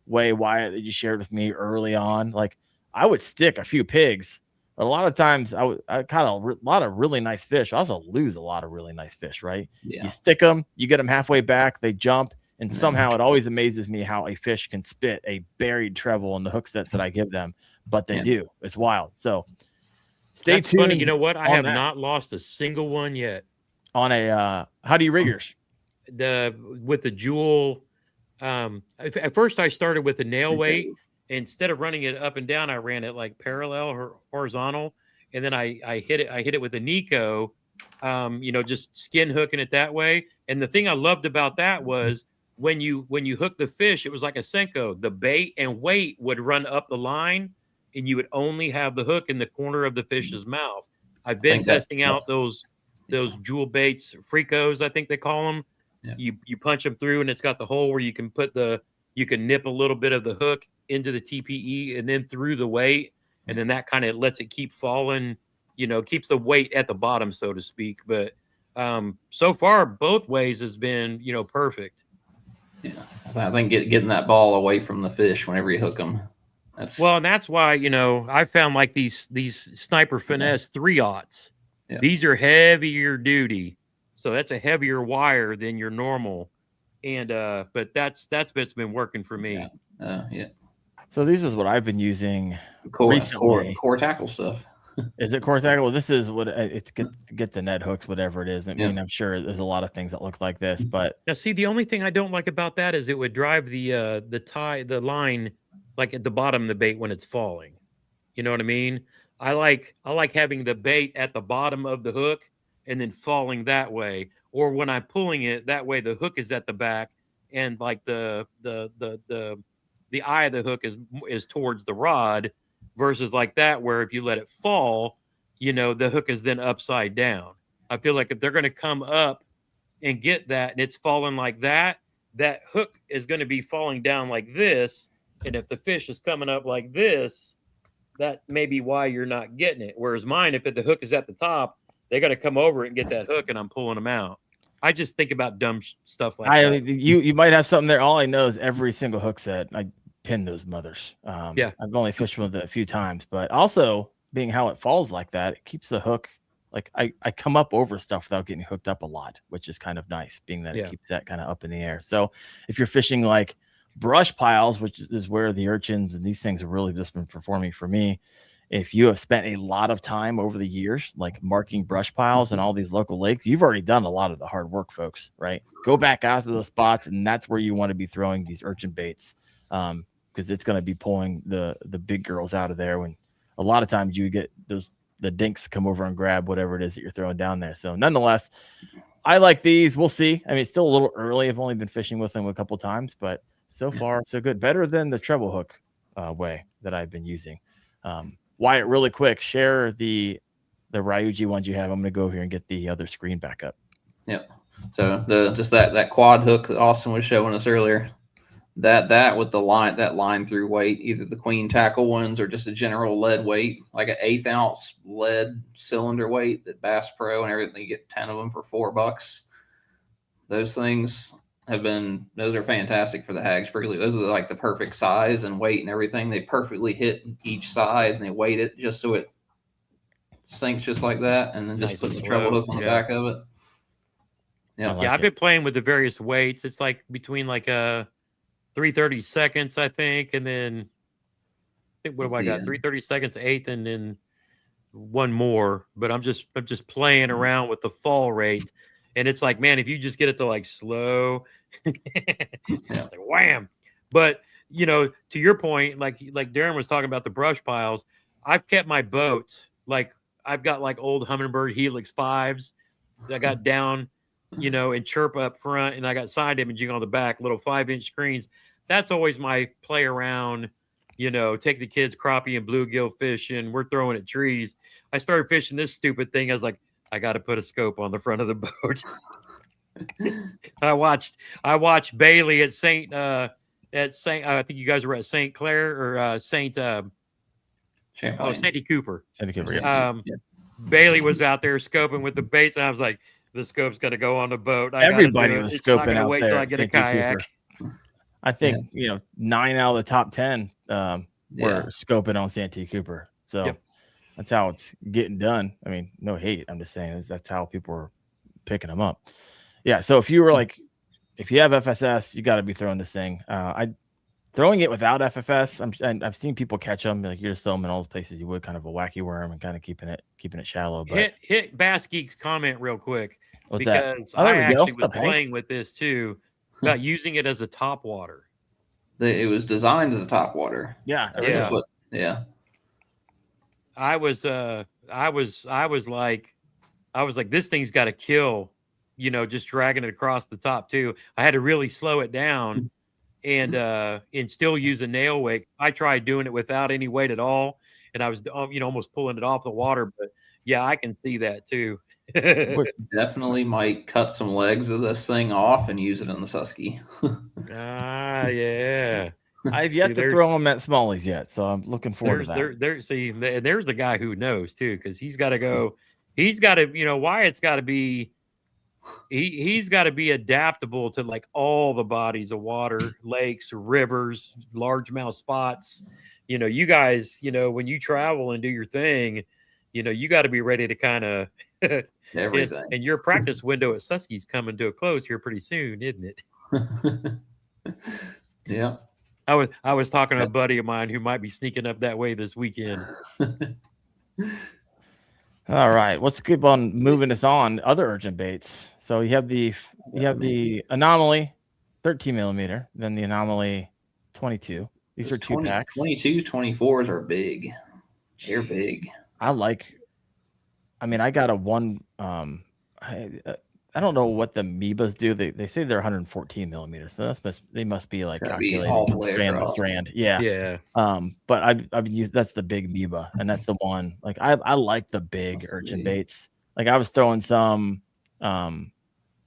way, Wyatt, that you shared with me early on, like I would stick a few pigs, but a lot of times I caught a lot of really nice fish. I also lose a lot of really nice fish, right? Yeah. You stick them, you get them halfway back, they jump. And somehow it always amazes me how a fish can spit a buried treble in the hook sets that I give them, but they do. It's wild. So stay tuned. Funny. You know what? I have not lost a single one yet. On a how do you rig yours? With the jewel. At first I started with a nail weight. Instead of running it up and down, I ran it like parallel or horizontal, and then I hit it with a Nico. Just skin hooking it that way. And the thing I loved about that was when you hook the fish, it was like a Senko. The bait and weight would run up the line, and you would only have the hook in the corner of the fish's mouth. I've been testing out those jewel baits, Fricos, I think they call them. Yeah. You punch them through, and it's got the hole where you can nip a little bit of the hook into the TPE and then through the weight, and then that kind of lets it keep falling. Keeps the weight at the bottom, so to speak. But so far, both ways has been perfect. Yeah, I think getting that ball away from the fish whenever you hook them. And that's why I found like these Sniper Finesse 3/0s. Yeah. These are heavier duty, so that's a heavier wire than your normal. And but that's what's been working for me. Yeah. So this is what I've been using recently. Core tackle stuff. Is it core tackle? Well, this is what it's get the net hooks, whatever it is. I mean, I'm sure there's a lot of things that look like this, but now see, the only thing I don't like about that is it would drive the line like at the bottom of the bait when it's falling. You know what I mean? I like having the bait at the bottom of the hook and then falling that way, or when I'm pulling it that way, the hook is at the back and like the eye of the hook is towards the rod. Versus like that, where if you let it fall, the hook is then upside down. I feel like if they're going to come up and get that and it's falling like that, that hook is going to be falling down like this. And if the fish is coming up like this, that may be why you're not getting it. Whereas mine, if the hook is at the top, they got to come over and get that hook and I'm pulling them out. I just think about dumb stuff like that. You might have something there. All I know is every single hook set, I pin those mothers. I've only fished with it a few times, but also being how it falls like that, it keeps the hook like I come up over stuff without getting hooked up a lot, which is kind of nice, being that it keeps that kind of up in the air. So if you're fishing like brush piles, which is where the urchins and these things have really just been performing for me, if you have spent a lot of time over the years like marking brush piles and all these local lakes, you've already done a lot of the hard work, folks, right? Go back out to those spots, and that's where you want to be throwing these urchin baits. Because it's going to be pulling the big girls out of there when a lot of times you get the dinks come over and grab whatever it is that you're throwing down there. So nonetheless, I like these. We'll see. I mean, it's still a little early. I've only been fishing with them a couple times, but so far so good. Better than the treble hook way that I've been using. Wyatt, really quick, share the Ryuji ones you have. I'm going to go over here and get the other screen back up. Yep. So just that quad hook that Austin was showing us earlier, that with the line through weight, either the queen tackle ones or just a general lead weight, like an 1/8 ounce lead cylinder weight that Bass Pro and everything, you get 10 of them for $4. Those things those are fantastic for the hags, particularly. Those are like the perfect size and weight and everything. They perfectly hit each side and they weight it just so it sinks just like that, and then just put the treble hook on the back of it. Yeah, I've been playing with the various weights. It's like between like 3/32, I think, and then what have I got? 3/32, 1/8, and then one more. But I'm just playing around with the fall rate, and it's like, man, if you just get it to like slow, it's like wham. But to your point, like Darren was talking about the brush piles, I've kept my boat like I've got like old Humminbird Helix 5s that I got down. And chirp up front, and I got side imaging on the back, little 5-inch screens. That's always my play around, take the kids crappie and bluegill fishing. We're throwing at trees. I started fishing this stupid thing. I was like, I got to put a scope on the front of the boat. I watched Bailey at Saint, I think you guys were at St. Clair or Saint, Santee Cooper. Santee Cooper. Yeah. Bailey was out there scoping with the baits, and I was like, the scope's going to go on the boat. Everybody was scoping out wait there. Till I get a kayak. Cooper. I think 9 out of the top 10 were scoping on Santee Cooper. So that's how it's getting done. I mean, no hate. I'm just saying that's how people are picking them up. Yeah. So if you have FSS, you got to be throwing this thing. Throwing it without FFS, I've seen people catch them. Like, you just throw them in all the places you would, kind of a wacky worm, and kind of keeping it shallow. But hit Bass Geek's comment real quick. What's because that? I actually was playing with this too, about using it as a top water. It was designed as a top water. Yeah. I was like, this thing's got to kill, just dragging it across the top too. I had to really slow it down and still use a nail wake. I tried doing it without any weight at all, and I was almost pulling it off the water. But yeah, I can see that too. Definitely might cut some legs of this thing off and use it in the Susky. Yeah. I've yet to throw them at Smallies yet, so I'm looking forward to that. There's the guy who knows too, because he's got to go. He's got to, Wyatt's got to be. He's got to be adaptable to like all the bodies of water, lakes, rivers, largemouth spots. You guys, when you travel and do your thing, you got to be ready to kind of everything. And your practice window at Susky's coming to a close here pretty soon, isn't it? Yeah. I was talking to a buddy of mine who might be sneaking up that way this weekend. All right, let's keep on moving us on. Other urgent baits. So you have the Anomaly 13 millimeter, then the Anomaly 22. These are 2 packs. 22, 24s are big. They're big. I got a one. I don't know what the Mebas do. They say they're 114 millimeters. So they must be like calculated from strand to strand. Yeah. Yeah. But I've used, that's the big Meba, and that's the one. Like I like the big urchin baits. Like I was throwing some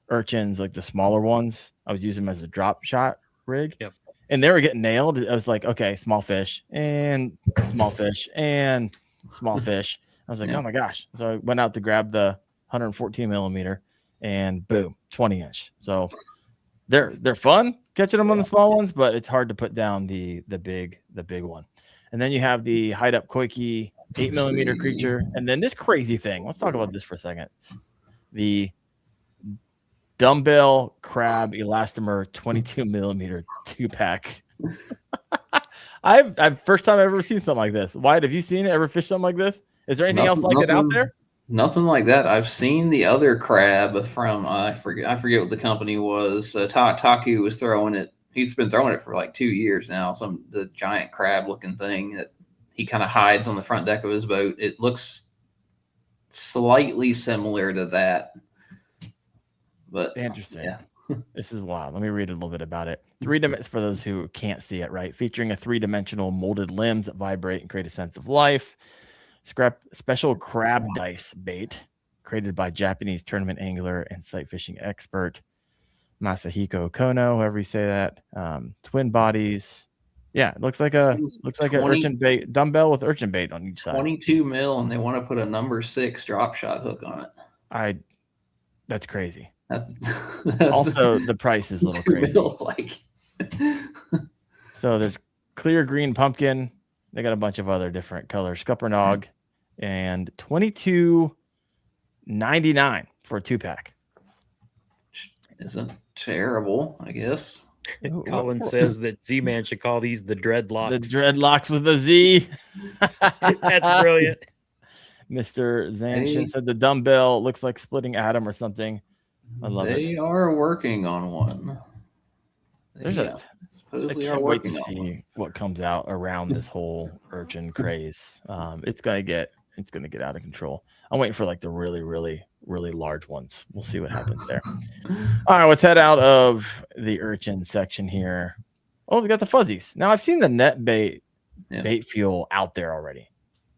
urchins, like the smaller ones. I was using them as a drop shot rig. Yep. And they were getting nailed. I was like, okay, small fish and small fish and small fish. I was like, oh my gosh. So I went out to grab the 114 millimeter. And boom, 20-inch. So they're fun catching them on the small ones, but it's hard to put down the big one. And then you have the Hide Up Koiki 8 millimeter creature, and then this crazy thing. Let's talk about this for a second. The Dumbbell Crab Elastomer 22 millimeter 2-pack. I've first time I've ever seen something like this. Wyatt, have you seen it? Ever fished something like this? Is there anything else like it out there? Nothing like that. I've seen the other crab from I forget what the company was. Taku was throwing it. He's been throwing it for like 2 years now. The giant crab looking thing that he kind of hides on the front deck of his boat. It looks slightly similar to that, but interesting. Yeah. This is wild. Let me read a little bit about it. For those who can't see it, right? Featuring a 3-dimensional molded limbs that vibrate and create a sense of life. special crab dice bait created by Japanese tournament angler and sight fishing expert Masahiko Kono, however you say that. Twin bodies. Yeah, it looks like an urchin bait dumbbell with urchin bait on each side. 22 mil, and they want to put a number 6 drop shot hook on it. That's crazy. That's also the price is a little crazy. Like. So there's clear green pumpkin. They got a bunch of other different colors. Scuppernong and $22.99 for a 2-pack. Isn't terrible, I guess. Colin says that Z-Man should call these the dreadlocks. The dreadlocks with a Z. That's brilliant. Mr. Zanshin said the dumbbell looks like splitting atom or something. I love it. They are working on one. I can't wait to see what comes out around this whole urchin craze. It's gonna get out of control. I'm waiting for like the really, really, really large ones. We'll see what happens there. All right, let's head out of the urchin section here. Oh, we got the fuzzies. Now I've seen the net bait fuel out there already.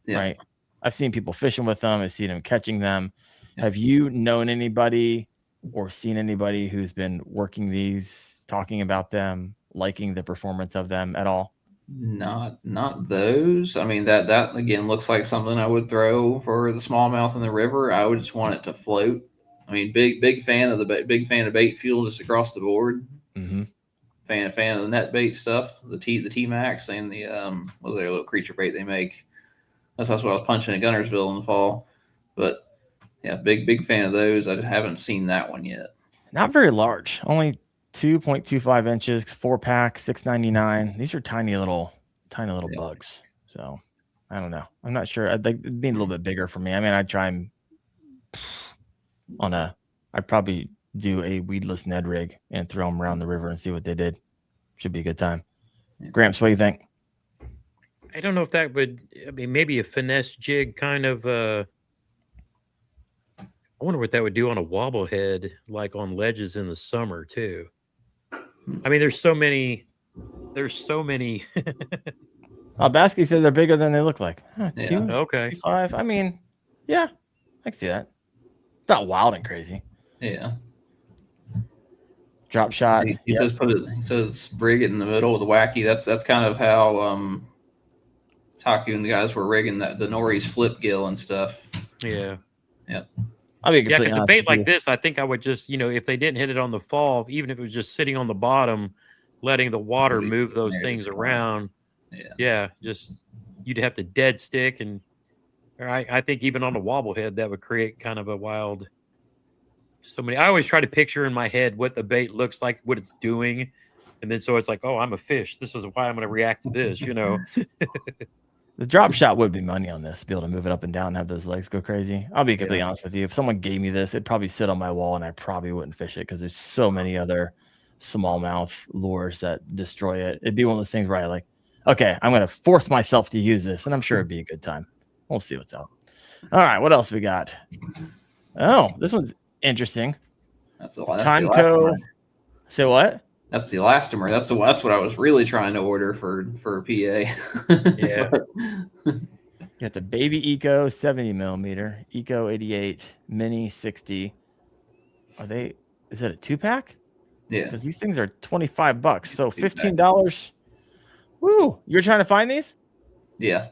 Yeah. Right. I've seen people fishing with them. I've seen them catching them. Yeah. Have you known anybody or seen anybody who's been working these, talking about them, liking the performance of them at all? Not those. I mean, that again looks like something I would throw for the smallmouth in the river. I would just want it to float. I mean, big fan of bait fuel just across the board. Mm-hmm. Fan of the net bait stuff, the T Max and the what's their little creature bait they make. That's what I was punching at Gunnersville in the fall. But yeah, big fan of those. I haven't seen that one yet. Not very large. Only 2.25 inches, 4-pack, $6.99. These are tiny little bugs. So I don't know. I'm not sure. I'd like it being a little bit bigger for me. I mean, I'd try them I'd probably do a weedless Ned rig and throw them around the river and see what they did. Should be a good time. Yeah. Gramps, what do you think? I don't know if that would, I mean, maybe a finesse jig kind of, I wonder what that would do on a wobble head, like on ledges in the summer too. I mean, there's so many. Basky said they're bigger than they look like. Okay. 2.5. I mean, yeah, I can see that. It's not wild and crazy. Yeah. Drop shot. He says he says brig it in the middle of the wacky. That's kind of how Taku and the guys were rigging the Nori's flip gill and stuff. Yeah. Yep. I mean, because a bait like this, I think I would just, if they didn't hit it on the fall, even if it was just sitting on the bottom, letting the water move those things around. Yeah. Just you'd have to dead stick, and I think even on a wobble head that would create kind of a wild. I always try to picture in my head what the bait looks like, what it's doing, and then so it's like, oh, I'm a fish. This is why I'm going to react to this, The drop shot would be money on this, be able to move it up and down and have those legs go crazy. I'll be completely honest with you. If someone gave me this, it'd probably sit on my wall and I probably wouldn't fish it because there's so many other smallmouth lures that destroy it. It'd be one of those things where I like, okay, I'm going to force myself to use this, and I'm sure it'd be a good time. We'll see what's up. All right, what else we got? Oh, this one's interesting. That's the last. Tonko. Say what? That's the elastomer. That's what I was really trying to order for a PA. Yeah. You got the Baby Eco 70 millimeter, Eco 88, Mini 60. Is it a 2-pack? Yeah. Because these things are $25. So $15. Woo! You're trying to find these? Yeah.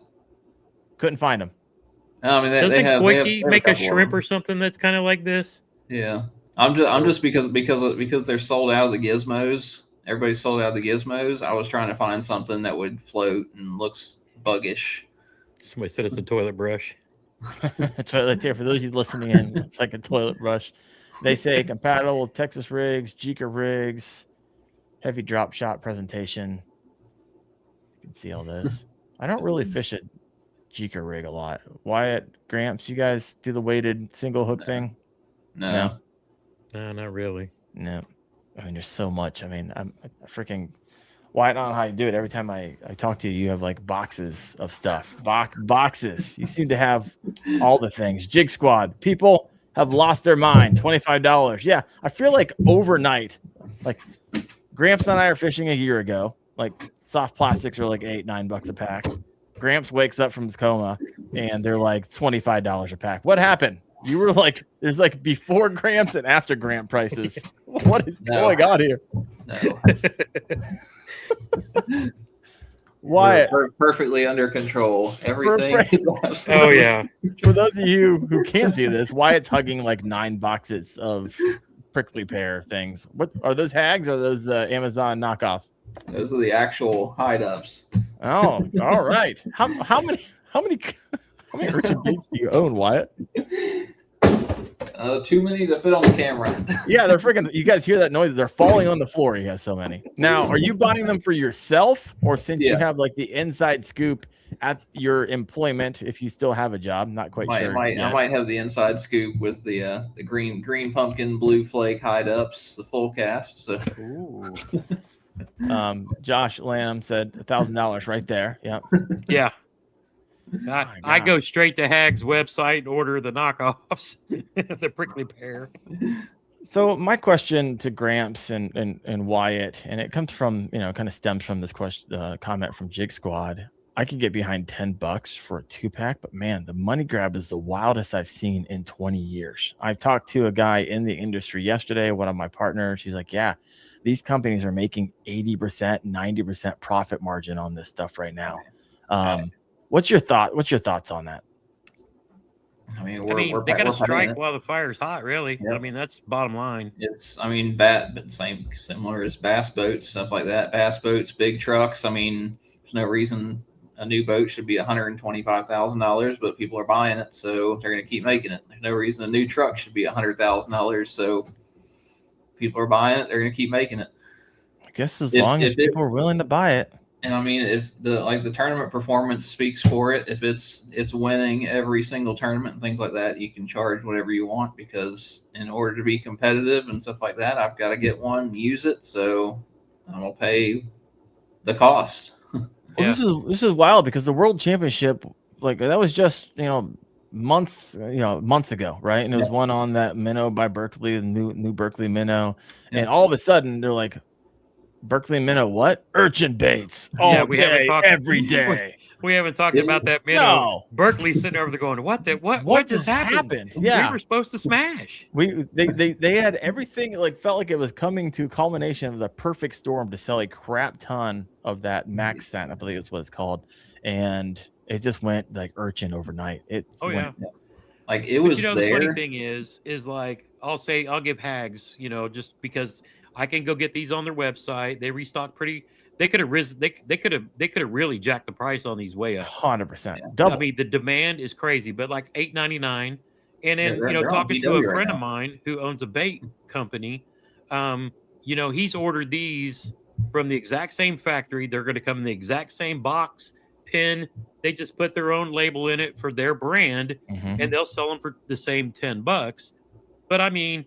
Couldn't find them. I mean, doesn't Quickie make a shrimp or something that's kind of like this? Yeah. I'm just because they're sold out of the gizmos. Everybody's sold out of the gizmos. I was trying to find something that would float and looks buggish. Somebody said it's a toilet brush. Toilet there for those of you listening in. It's like a toilet brush. They say compatible with Texas rigs, Jika rigs, heavy drop shot presentation. You can see all this. I don't really fish a Jika rig a lot. Wyatt, Gramps, you guys do the weighted single hook thing? No. No, not really. No. I mean, there's so much. I mean, I'm freaking Wyatt. I don't know how you do it. Every time I talk to you, you have like boxes of stuff. Boxes. You seem to have all the things. Jig Squad. People have lost their mind. $25. Yeah. I feel like overnight, like Gramps and I are fishing a year ago. Like soft plastics are like $8-9 a pack. Gramps wakes up from his coma. and they're like $25 a pack. What happened? You were like, there's like before Gramps and after Gramp prices. What is going on here? No. Wyatt, We're perfectly under control. Everything. Oh yeah. For those of you who can't see this, Wyatt's hugging like 9 boxes of prickly pear things. What are those hags or are those Amazon knockoffs? Those are the actual hide-ups. Oh, all right. How many urchin baits do you own, Wyatt? Too many to fit on the camera. Yeah, they're freaking. You guys hear that noise? They're falling on the floor. He has so many. Now, are you buying them for yourself, or since you have like the inside scoop at your employment, if you still have a job? Not quite sure. I might have the inside scoop with the green pumpkin, blue flake hide-ups, the full cast. So. Ooh. Josh Lamb said $1,000 right there. Yep. Yeah. I go straight to Hag's website and order the knockoffs, the prickly pear. So my question to Gramps and Wyatt, and it comes from, kind of stems from this question, comment from Jig Squad. I could get behind $10 for a 2-pack, but man, the money grab is the wildest I've seen in 20 years. I talked to a guy in the industry yesterday, one of my partners. He's like, yeah, these companies are making 80%, 90% profit margin on this stuff right now. What's your thoughts on that? I mean, they got to strike while the fire's hot, really. Yep. I mean, that's bottom line. It's, similar as bass boats, stuff like that. Bass boats, big trucks. I mean, there's no reason a new boat should be $125,000, but people are buying it, so they're going to keep making it. There's no reason a new truck should be $100,000, so people are buying it. They're going to keep making it. I guess as long as people are willing to buy it. And I mean, if the tournament performance speaks for it, if it's winning every single tournament and things like that, you can charge whatever you want, because in order to be competitive and stuff like that, I've got to get one, use it. So I'm gonna pay the cost. Well, this is wild, because the World Championship, like, that was just months ago, right? And it was one on that minnow by Berkeley, the new Berkeley minnow, and all of a sudden they're like, Berkeley minnow, what? Urchin baits all day, every day. We haven't talked about that minnow. No. Berkeley's sitting over there going, what just happened? Yeah, we were supposed to smash. They had everything, like, felt like it was coming to a culmination of the perfect storm to sell a crap ton of that max scent, I believe is what it's called, and it just went like urchin overnight. Like it was there. The funny thing is like, I'll give Hags, just because I can go get these on their website. They restock pretty. They could have risen. They could have really jacked the price on these way up. 100%. Double. I mean, the demand is crazy, but like $8.99. And then talking to a friend of mine who owns a bait company, he's ordered these from the exact same factory. They're going to come in the exact same box, pin. They just put their own label in it for their brand, and they'll sell them for the same $10. But I mean,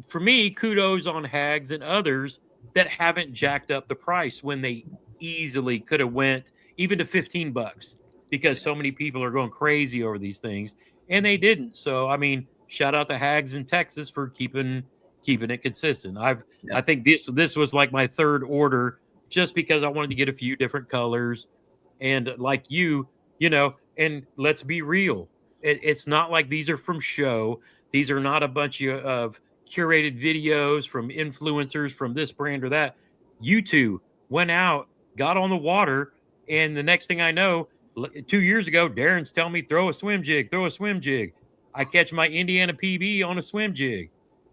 for me, kudos on Hags and others that haven't jacked up the price when they easily could have went even to $15, because so many people are going crazy over these things, and they didn't. So, I mean, shout out to Hags in Texas for keeping it consistent. I think this was like my third order, just because I wanted to get a few different colors, and like and let's be real. It's not like these are from show. These are not a bunch of curated videos from influencers from this brand or that. You two went out, got on the water, and the next thing I know, 2 years ago, Darren's telling me, throw a swim jig. I catch my Indiana PB on a swim jig.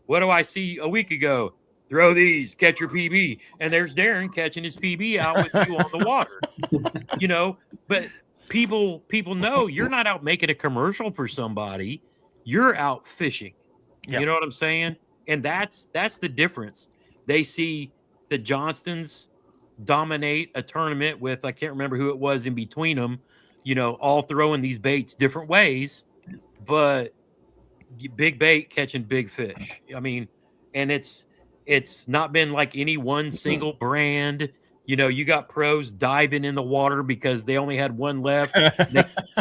What do I see a week ago? Throw these, catch your PB. And there's Darren catching his PB out with you on the water. But people know you're not out making a commercial for somebody. You're out fishing. Yep. You know what I'm saying? And that's the difference. They see the Johnstons dominate a tournament with, I can't remember who it was in between them, all throwing these baits different ways, but big bait catching big fish. I mean, and it's not been like any one single brand. You got pros diving in the water because they only had one left.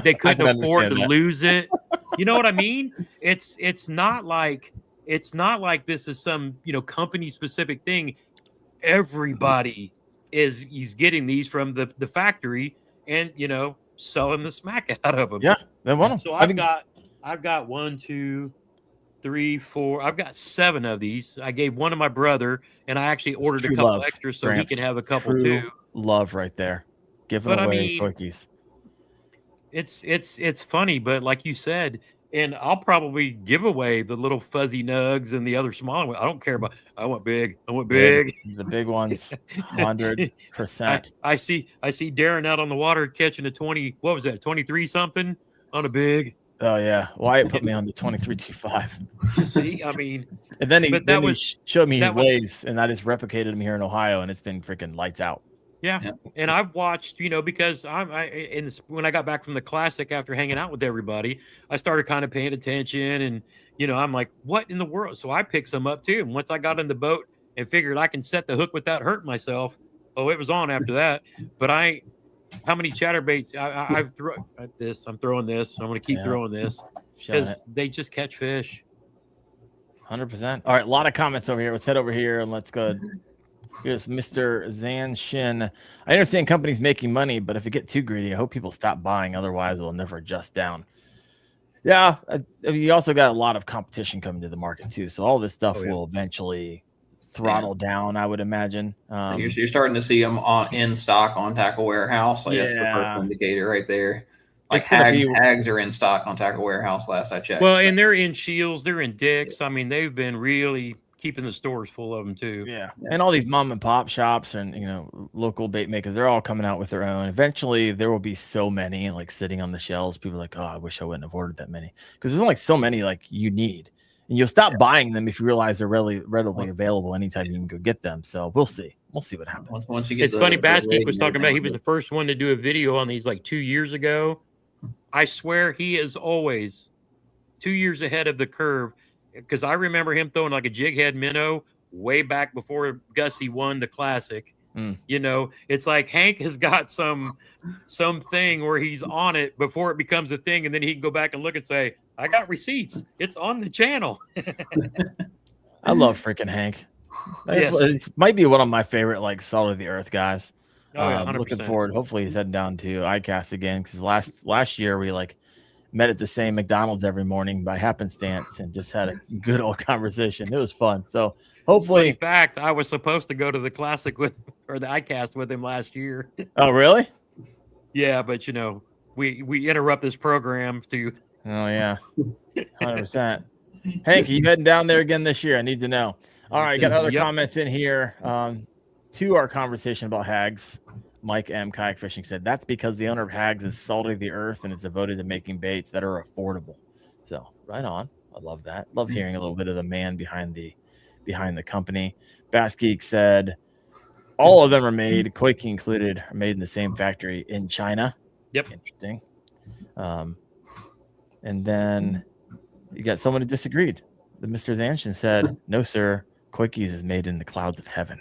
They couldn't afford to lose it. You know what I mean? It's not like this is some company specific thing. Everybody is getting these from the factory and selling the smack out of them. Yeah. Then one. So I've got 1, 2, 3, 4. I've got 7 of these. I gave one to my brother, and I actually ordered a couple extras so Gramps. he can have a couple True too. Love right there. Giving away quickies. It's funny, but like you said, and I'll probably give away the little fuzzy nugs and the other smaller ones. I don't care about. I want big. The big ones, 100%. I see Darren out on the water catching a 20. What was that? 23 something on a big. Oh yeah, Wyatt put me on the 23.25. See, I mean, and then he showed me his ways, and I just replicated him here in Ohio, and it's been freaking lights out. Yeah. And I've watched, because when I got back from the classic after hanging out with everybody, I started kind of paying attention, and I'm like, what in the world? So I picked some up too. And once I got in the boat and figured I can set the hook without hurting myself, it was on after that. But how many chatterbaits I've thrown this? I'm throwing this. I'm going to keep throwing this because they just catch fish. 100%. All right, a lot of comments over here. Let's head over here and let's go. Here's Mr. Zan Shin. I understand companies making money, but if it get too greedy, I hope people stop buying. Otherwise, we'll never adjust down. Yeah, you also got a lot of competition coming to the market too. So all this stuff will eventually throttle down, I would imagine. You're starting to see them in stock on Tackle Warehouse. That's the first indicator right there. Like hags are in stock on Tackle Warehouse last I checked. Well, and they're in Shields, they're in Dick's. I mean, they've been really keeping the stores full of them too. Yeah. And all these mom and pop shops and local bait makers, they're all coming out with their own. Eventually there will be so many like sitting on the shelves. People are like, oh, I wish I wouldn't have ordered that many, because there's only so many like you need, and you'll stop buying them if you realize they're readily available anytime you can go get them. So we'll see what happens. Once you get it's funny, Basky was talking about, he was the first one to do a video on these like 2 years ago. I swear he is always 2 years ahead of the curve, because I remember him throwing like a jig head minnow way back before Gussie won the classic. It's like Hank has got some thing where he's on it before it becomes a thing, and then he can go back and look and say, I got receipts. It's on the channel. I love freaking Hank. It might be one of my favorite like salt of the earth guys. Looking forward. Hopefully he's heading down to ICAST again, because last year we like met at the same McDonald's every morning by happenstance and just had a good old conversation. It was fun. So hopefully, in fact, I was supposed to go to the classic the ICAST with him last year. Oh, really? Yeah, but we interrupt this program to. Oh yeah, 100%. Hank, are you heading down there again this year? I need to know. All right, got other comments in here to our conversation about hags. Mike M. Kayak Fishing said that's because the owner of Hags is salty of the earth and is devoted to making baits that are affordable. So right on. I love that. Love hearing a little bit of the man behind the company. Bass Geek said all of them are made, Koiki included, are made in the same factory in China. Yep. Interesting. And then you got someone who disagreed. The Mr. Zanshin said, no, sir, Koiki's is made in the clouds of heaven.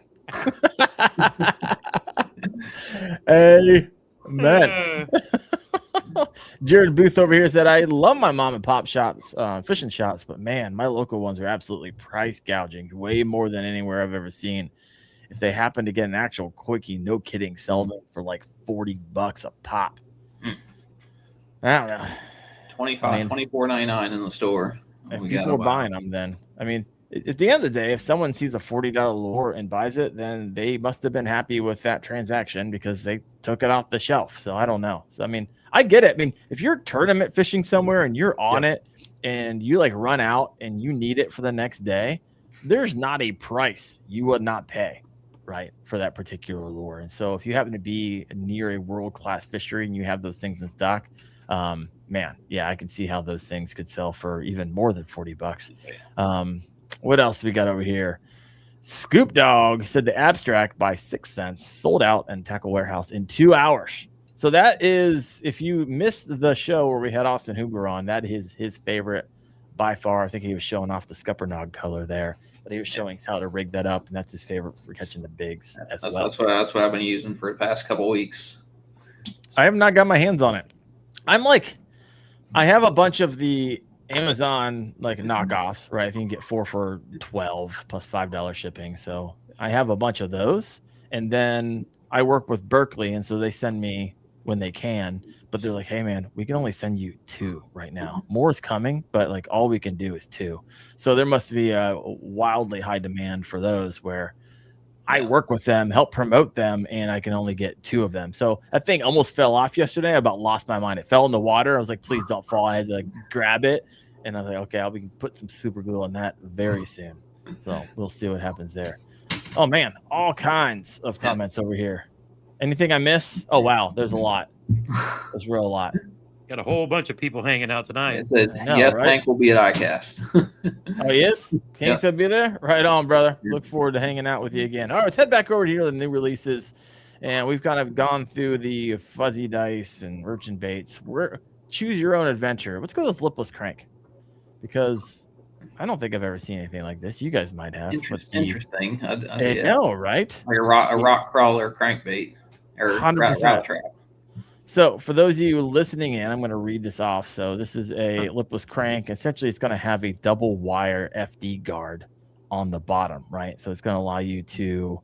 Hey, man. Jared Booth over here said, I love my mom and pop shops, fishing shops, but man, my local ones are absolutely price gouging, way more than anywhere I've ever seen. If they happen to get an actual Koiki, no kidding, sell them for like $40 a pop. I don't know. $24.99 in the store. If people are buying them, then I mean, at the end of the day, if someone sees a $40 lure and buys it, then they must have been happy with that transaction because they took it off the shelf. So I don't know. So I mean, I get it. I mean, if you're tournament fishing somewhere and you're on it and you like run out and you need it for the next day, there's not a price you would not pay, right, for that particular lure. And so if you happen to be near a world-class fishery and you have those things in stock, man, yeah, I can see how those things could sell for even more than $40. What else we got over here? Scoop Dog said the abstract by 6 cents sold out in Tackle Warehouse in 2 hours. So that is, if you missed the show where we had Austin Huber on, that is his favorite by far. I think he was showing off the Scuppernog color there, but he was showing how to rig that up, and that's his favorite for catching the bigs as well. That's what I've been using for the past couple of weeks. I have not got my hands on it. I have a bunch of the Amazon like knockoffs, right? I think you can get 4 for $12 plus $5 shipping. So I have a bunch of those, and then I work with Berkeley, and so they send me when they can, but they're like, hey man, we can only send you 2 right now. More is coming, but like all we can do is 2. So there must be a wildly high demand for those where I work with them, help promote them, and I can only get 2 of them. So that thing almost fell off yesterday. I about lost my mind. It fell in the water. I was like, please don't fall. I had to like grab it. And I was like, okay, I'll be put some super glue on that very soon. So we'll see what happens there. Oh man, all kinds of comments over here. Anything I miss? Oh wow, there's a lot. There's real a lot. Got a whole bunch of people hanging out tonight. Yes, right? Hank will be at ICAST. Oh, he is? Hank's gonna be there? Right on, brother. Look forward to hanging out with you again. All right, let's head back over here to the new releases. And we've kind of gone through the fuzzy dice and urchin baits. Choose your own adventure. Let's go to this lipless crank. Because I don't think I've ever seen anything like this. You guys might have. Interesting. I know, right? Like a rock crawler crankbait. Or 100%. Route trap. So for those of you listening in, I'm going to read this off. So this is a lipless crank. Essentially, it's going to have a double wire FD guard on the bottom, right? So it's going to allow you to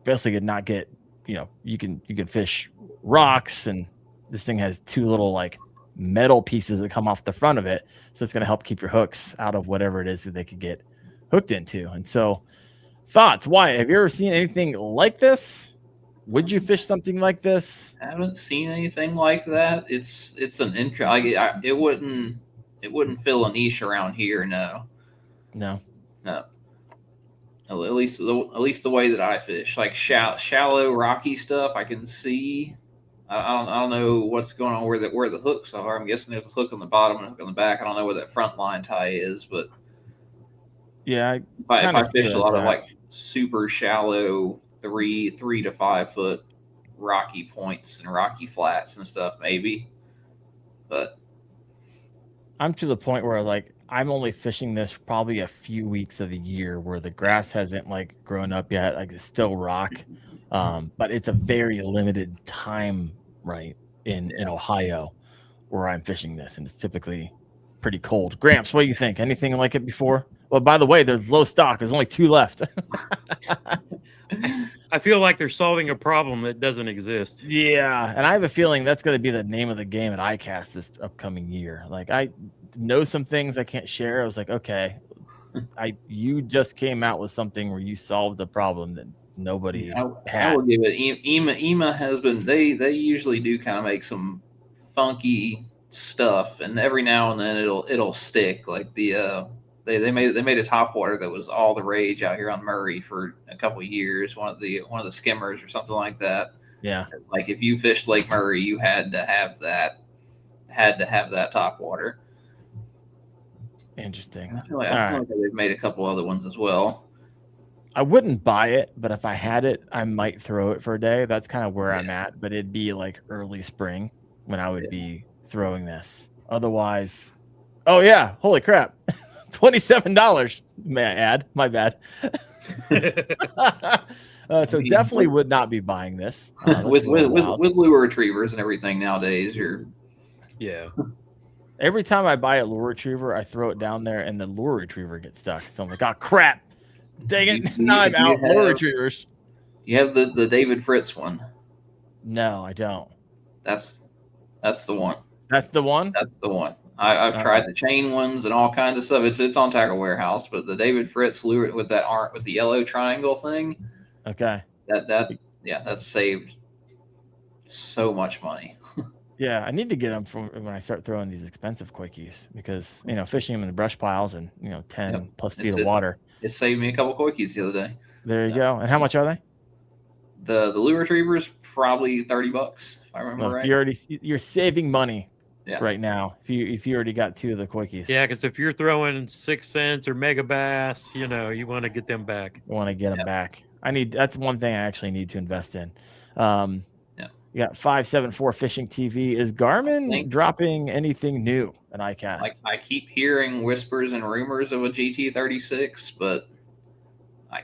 basically not get, you can fish rocks, and this thing has 2 little like metal pieces that come off the front of it. So it's going to help keep your hooks out of whatever it is that they could get hooked into. And so thoughts, Wyatt, have you ever seen anything like this? Would you fish something like this? I haven't seen anything like that. It's an intro. It wouldn't fill a niche around here. No. At least the way that I fish, like shallow rocky stuff, I can see. I don't know what's going on where the hooks are. I'm guessing there's a hook on the bottom and a hook on the back. I don't know where that front line tie is, but yeah, if I fish a lot of like super shallow 3 to 5 foot rocky points and rocky flats and stuff, maybe. But I'm to the point where like I'm only fishing this probably a few weeks of the year where the grass hasn't like grown up yet. Like it's still rock, but it's a very limited time, right, in Ohio where I'm fishing this, and it's typically pretty cold. Gramps, what do you think? Anything like it before? Well, by the way, there's low stock. There's only 2 left. I feel like they're solving a problem that doesn't exist. Yeah, and I have a feeling that's going to be the name of the game at ICAST this upcoming year. Like I know some things I can't share. I was like, okay, you just came out with something where you solved a problem that nobody had. I will give it. EMA has been. They usually do kind of make some funky stuff, and every now and then it'll stick. Like the They made a topwater that was all the rage out here on Murray for a couple of years. One of the skimmers or something like that. Yeah. Like if you fished Lake Murray, you had to have that topwater. Interesting. I feel like they've made a couple other ones as well. I wouldn't buy it, but if I had it, I might throw it for a day. That's kind of where I'm at. But it'd be like early spring when I would be throwing this. Otherwise, oh yeah, holy crap. $27, may I add? My bad. So definitely would not be buying this with lure retrievers and everything nowadays. Every time I buy a lure retriever, I throw it down there and the lure retriever gets stuck. So I'm like, oh crap! Dang it! Now I'm out. Lure retrievers. You have the David Fritz one. No, I don't. That's the one. That's the one. That's the one. I've tried the chain ones and all kinds of stuff. It's on Tackle Warehouse, but the David Fritz lure with the yellow triangle thing. Okay. That's saved so much money. Yeah, I need to get them from when I start throwing these expensive quickies because fishing them in the brush piles and 10 plus feet of water. It saved me a couple quickies the other day. There you go. And how much are they? The lure retrievers probably $30 if I remember right. You're saving money. Yeah. Right now, if you already got 2 of the quickies. Yeah, because if you're throwing 6 cents or mega bass, you want to get them back. You want to get them back. That's one thing I actually need to invest in. You got 574 Fishing TV. Is Garmin dropping anything new at ICAST? Like I keep hearing whispers and rumors of a GT36, but I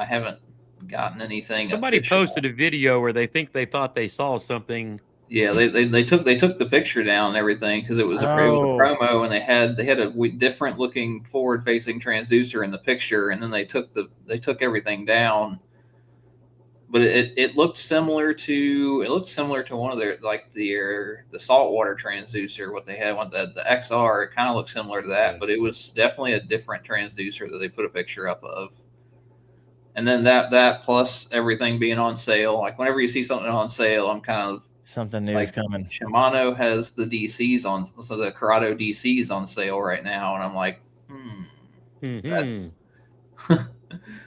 haven't gotten anything. Somebody posted a video where they thought they saw something. Yeah, they took the picture down and everything because it was a promo, and they had a different looking forward facing transducer in the picture, and then they took everything down. but it looked similar to one of their the saltwater transducer. What they had, the XR, it kind of looked similar to that, but it was definitely a different transducer that they put a picture up of. And then that plus everything being on sale. Like whenever you see something on sale, I'm kind of something new is coming. Shimano has the DCs on, so the Corrado DCs on sale right now, and I'm like,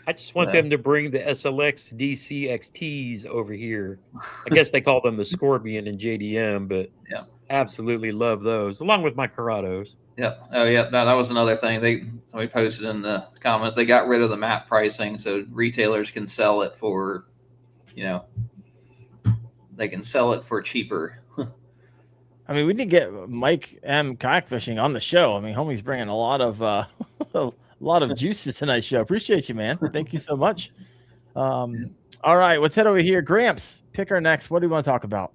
I just want them to bring the SLX DC XTs over here. I guess they call them the Scorpion and JDM, but yeah, absolutely love those, along with my Corrados. Yep. Oh, yeah. That was another thing. Somebody posted in the comments. They got rid of the map pricing, so retailers can sell it for, they can sell it for cheaper. I mean, we need to get Mike M. Kayak Fishing on the show. I mean, homie's bringing a lot of juice to tonight's show. Appreciate you, man. Thank you so much. All right, let's head over here. Gramps, pick our next. What do you want to talk about?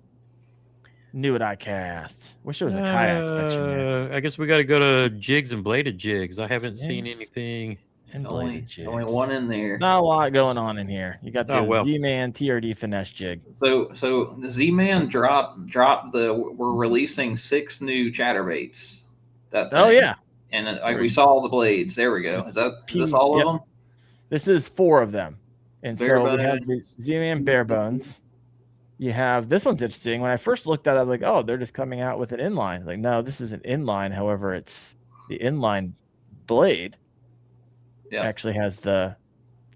New at ICAST. Wish there was a kayak section here. I guess we got to go to jigs and bladed jigs. I haven't seen anything. And bladed jigs. Only one in there. Not a lot going on in here. You got the Z-Man TRD finesse jig. So the Z-Man dropped we're releasing 6 new chatterbaits. Yeah. And we saw all the blades. There we go. Is this all of them? This is 4 of them. And bare so we have the Z-Man bare bones. You have, this one's interesting. When I first looked at it, I was like, oh, they're just coming out with an inline. Like, no, this is an inline. However, it's the inline blade. Yeah. Actually has the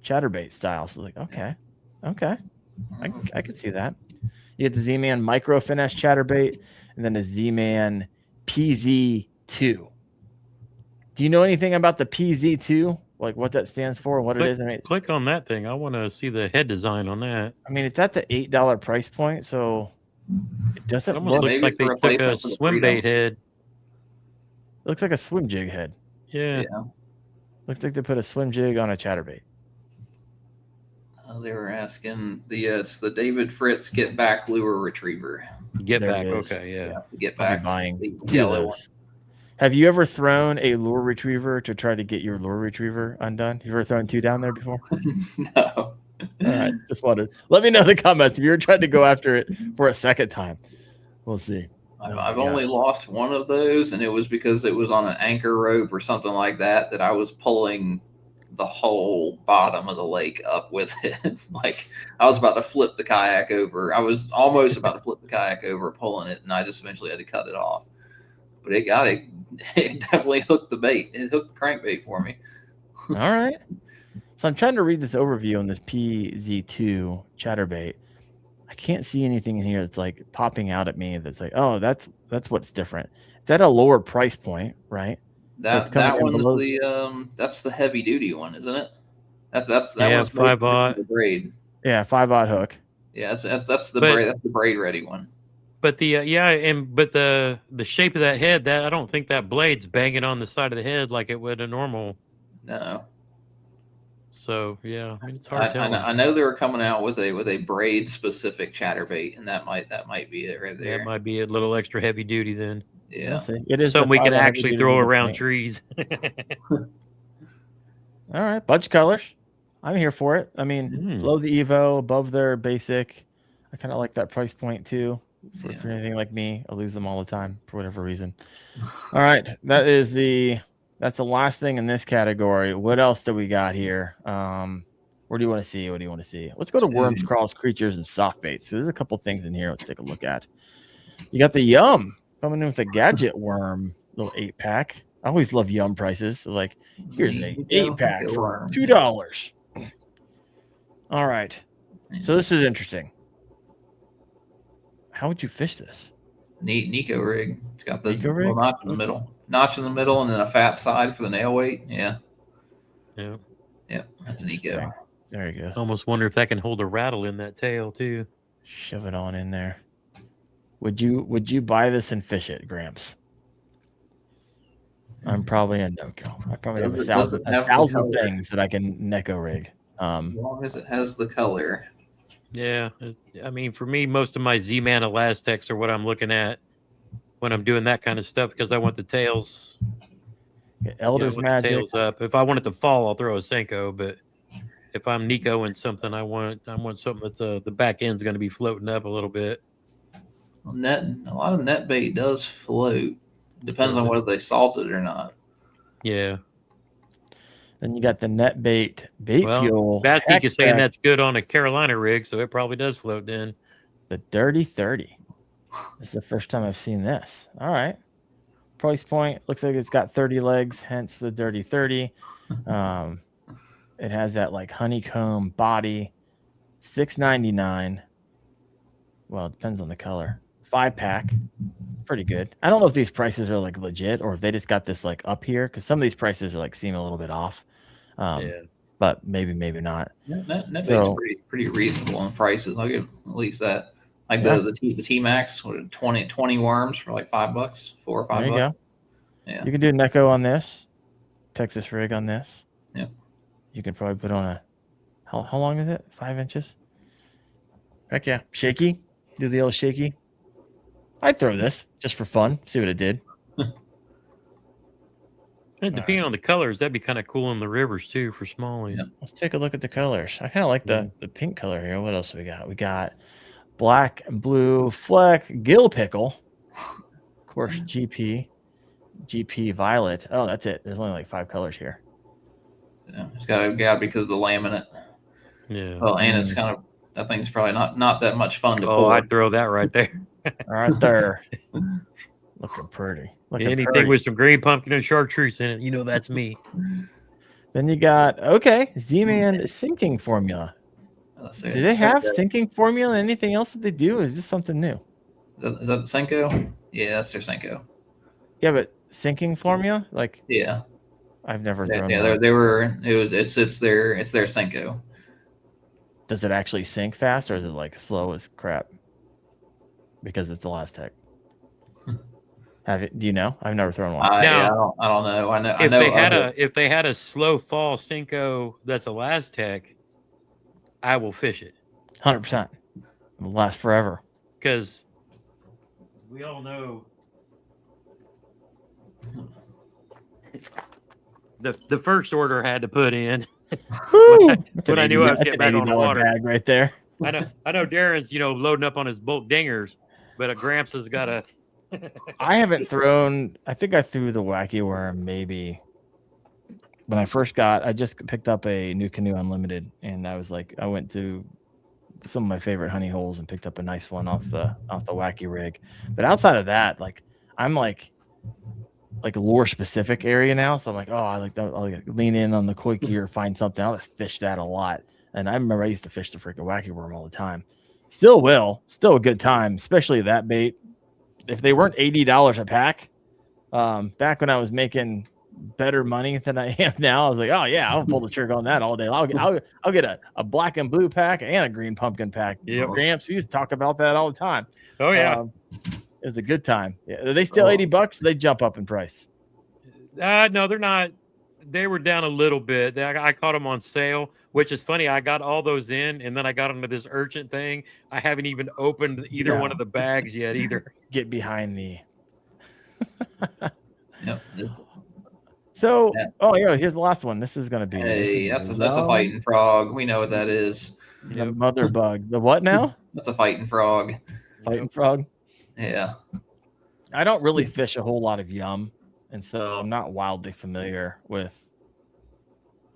chatterbait style. So like, okay. I can see that. You get the Z-Man micro finesse chatterbait and then a Z-Man PZ2. Do you know anything about the PZ2? Like what that stands for, what it is? I mean, click on that thing. I want to see the head design on that. I mean, it's at the $8 price point, so it doesn't almost looks like they took a swim bait head. It looks like a swim jig head. Yeah. Looks like they put a swim jig on a chatterbait. They were asking it's the David Fritz Get Back Lure Retriever. Get Back, okay, yeah. Get Back. Buying the yellow one. Have you ever thrown a lure retriever to try to get your lure retriever undone? You ever thrown 2 down there before? No. All right, just wondered. Let me know in the comments if you ever tried to go after it for a second time. We'll see. I've only lost one of those, and it was because it was on an anchor rope or something like that I was pulling the whole bottom of the lake up with it. Like I was about to flip the kayak over. I was almost about to flip the kayak over pulling it, and I just eventually had to cut it off. But it got it. It definitely hooked the bait. It hooked the crankbait for me. All right. So I'm trying to read this overview on this PZ2 chatterbait. I can't see anything in here that's like popping out at me that's like, oh, that's what's different. It's at a lower price point, right? That one is that's the heavy duty one, isn't it? That one's 5/0 braid. Yeah, 5/0 hook. Yeah, that's the braid ready one. But the shape of that head, that I don't think that blade's banging on the side of the head like it would a normal. No. So yeah, I mean, it's hard. I know they were coming out with a braid specific chatterbait, and that might be it right there. That might be a little extra heavy duty then. Yeah, it is something we can actually throw around trees. All right, bunch of colors. I'm here for it. I mean, below the Evo, above their basic. I kind of like that price point too. For anything like me, I lose them all the time for whatever reason. All right, that's the last thing in this category. What else do we got here? Where do you want to see? What do you want to see? Let's go to worms, crawls, creatures, and soft baits. So there's a couple things in here. Let's take a look at. You got the Yum coming in with a gadget worm, little 8-pack. I always love Yum prices. So like, here's a 8-pack for $2. All right, so this is interesting. How would you fish this? Neat Nico rig. It's got the little notch in the middle, and then a fat side for the nail weight. Yeah. That's an Nico. There you go. I almost wonder if that can hold a rattle in that tail too. Shove it on in there. Would you buy this and fish it, Gramps? I'm probably a no-go. I probably have a thousand things that I can Neko rig. As long as it has the color. Yeah, I mean, for me, most of my Z-Man elastics are what I'm looking at when I'm doing that kind of stuff because I want the tails. Elder's Magic. Tails up. If I want it to fall, I'll throw a Senko. But if I'm Nico and something, I want something that the back end's going to be floating up a little bit. A lot of net bait does float. Depends on whether they salted it or not. Yeah. Then you got the net bait fuel. Bastique is saying that's good on a Carolina rig, so it probably does float in. The Dirty 30. This is the first time I've seen this. All right. Price point looks like it's got 30 legs, hence the Dirty 30. It has that like honeycomb body. $6.99. Well, it depends on the color. 5-pack. Pretty good. I don't know if these prices are like legit or if they just got this like up here, because some of these prices are like seem a little bit off. But maybe not. Net bait's pretty reasonable on prices. I'll give at least that. Like the T Max, 20 worms for like $5, $4 or $5. There you go. Yeah. You can do Neko on this, Texas rig on this. Yeah. You can probably put on a how long is it? 5 inches. Heck yeah. Shaky. Do the old shaky. I'd throw this just for fun. See what it did. And depending on the colors, that'd be kind of cool in the rivers too for smallies. Yeah. Let's take a look at the colors. I kind of like the pink color here. What else do we got? We got black and blue fleck, gill pickle. Of course, GP violet. Oh, that's it. There's only like 5 colors here. Yeah, it's got to because of the laminate. Yeah. Well, and it's kind of, that thing's probably not that much fun to pull. Oh, I'd throw that right there. Right there. Looking pretty. Anything with some green pumpkin and chartreuse in it, that's me. Then you got Z-Man sinking formula. Do they have sinking formula? Anything else that they do? Or is this something new? Is that the Senko? Yeah, that's their Senko. Yeah, but sinking formula, like I've never thrown. Yeah, it's their Senko. Does it actually sink fast, or is it like slow as crap? Because it's Elastic. Do you know? I've never thrown one. I don't know. I know. If they had a slow fall Senko that's Elastic, I will fish it. 100%. It'll last forever. Because we all know the first order I had to put in when I knew I was getting back on the water. Bag right there. I know Darren's loading up on his boat dingers, but Gramps has got a. I haven't thrown. I think I threw the wacky worm maybe when I first I just picked up a new Canoe Unlimited, and I went to some of my favorite honey holes and picked up a nice one off the wacky rig. But outside of that, I'm like lure specific area now, so I'm like, I'll lean in on the koi key or find something. I'll just fish that a lot. And I remember I used to fish the freaking wacky worm all the time. Still a good time, especially that bait. If they weren't $80 a pack, back when I was making better money than I am now, I was like, oh yeah, I'll pull the trigger on that all day. I'll get a black and blue pack and a green pumpkin pack. Yep. Gramps, we used to talk about that all the time. Oh yeah. It was a good time. Yeah. Are they still $80? They jump up in price. No, they're not. They were down a little bit. I caught them on sale, which is funny. I got all those in, and then I got them to this urgent thing. I haven't even opened either one of the bags yet either. Get behind me. Yep. So, here's the last one. This is going to be. Hey, that's a fighting frog. We know what that is. The mother bug. The what now? That's a fighting frog. Fighting frog? Yeah. I don't really fish a whole lot of yum, and so I'm not wildly familiar with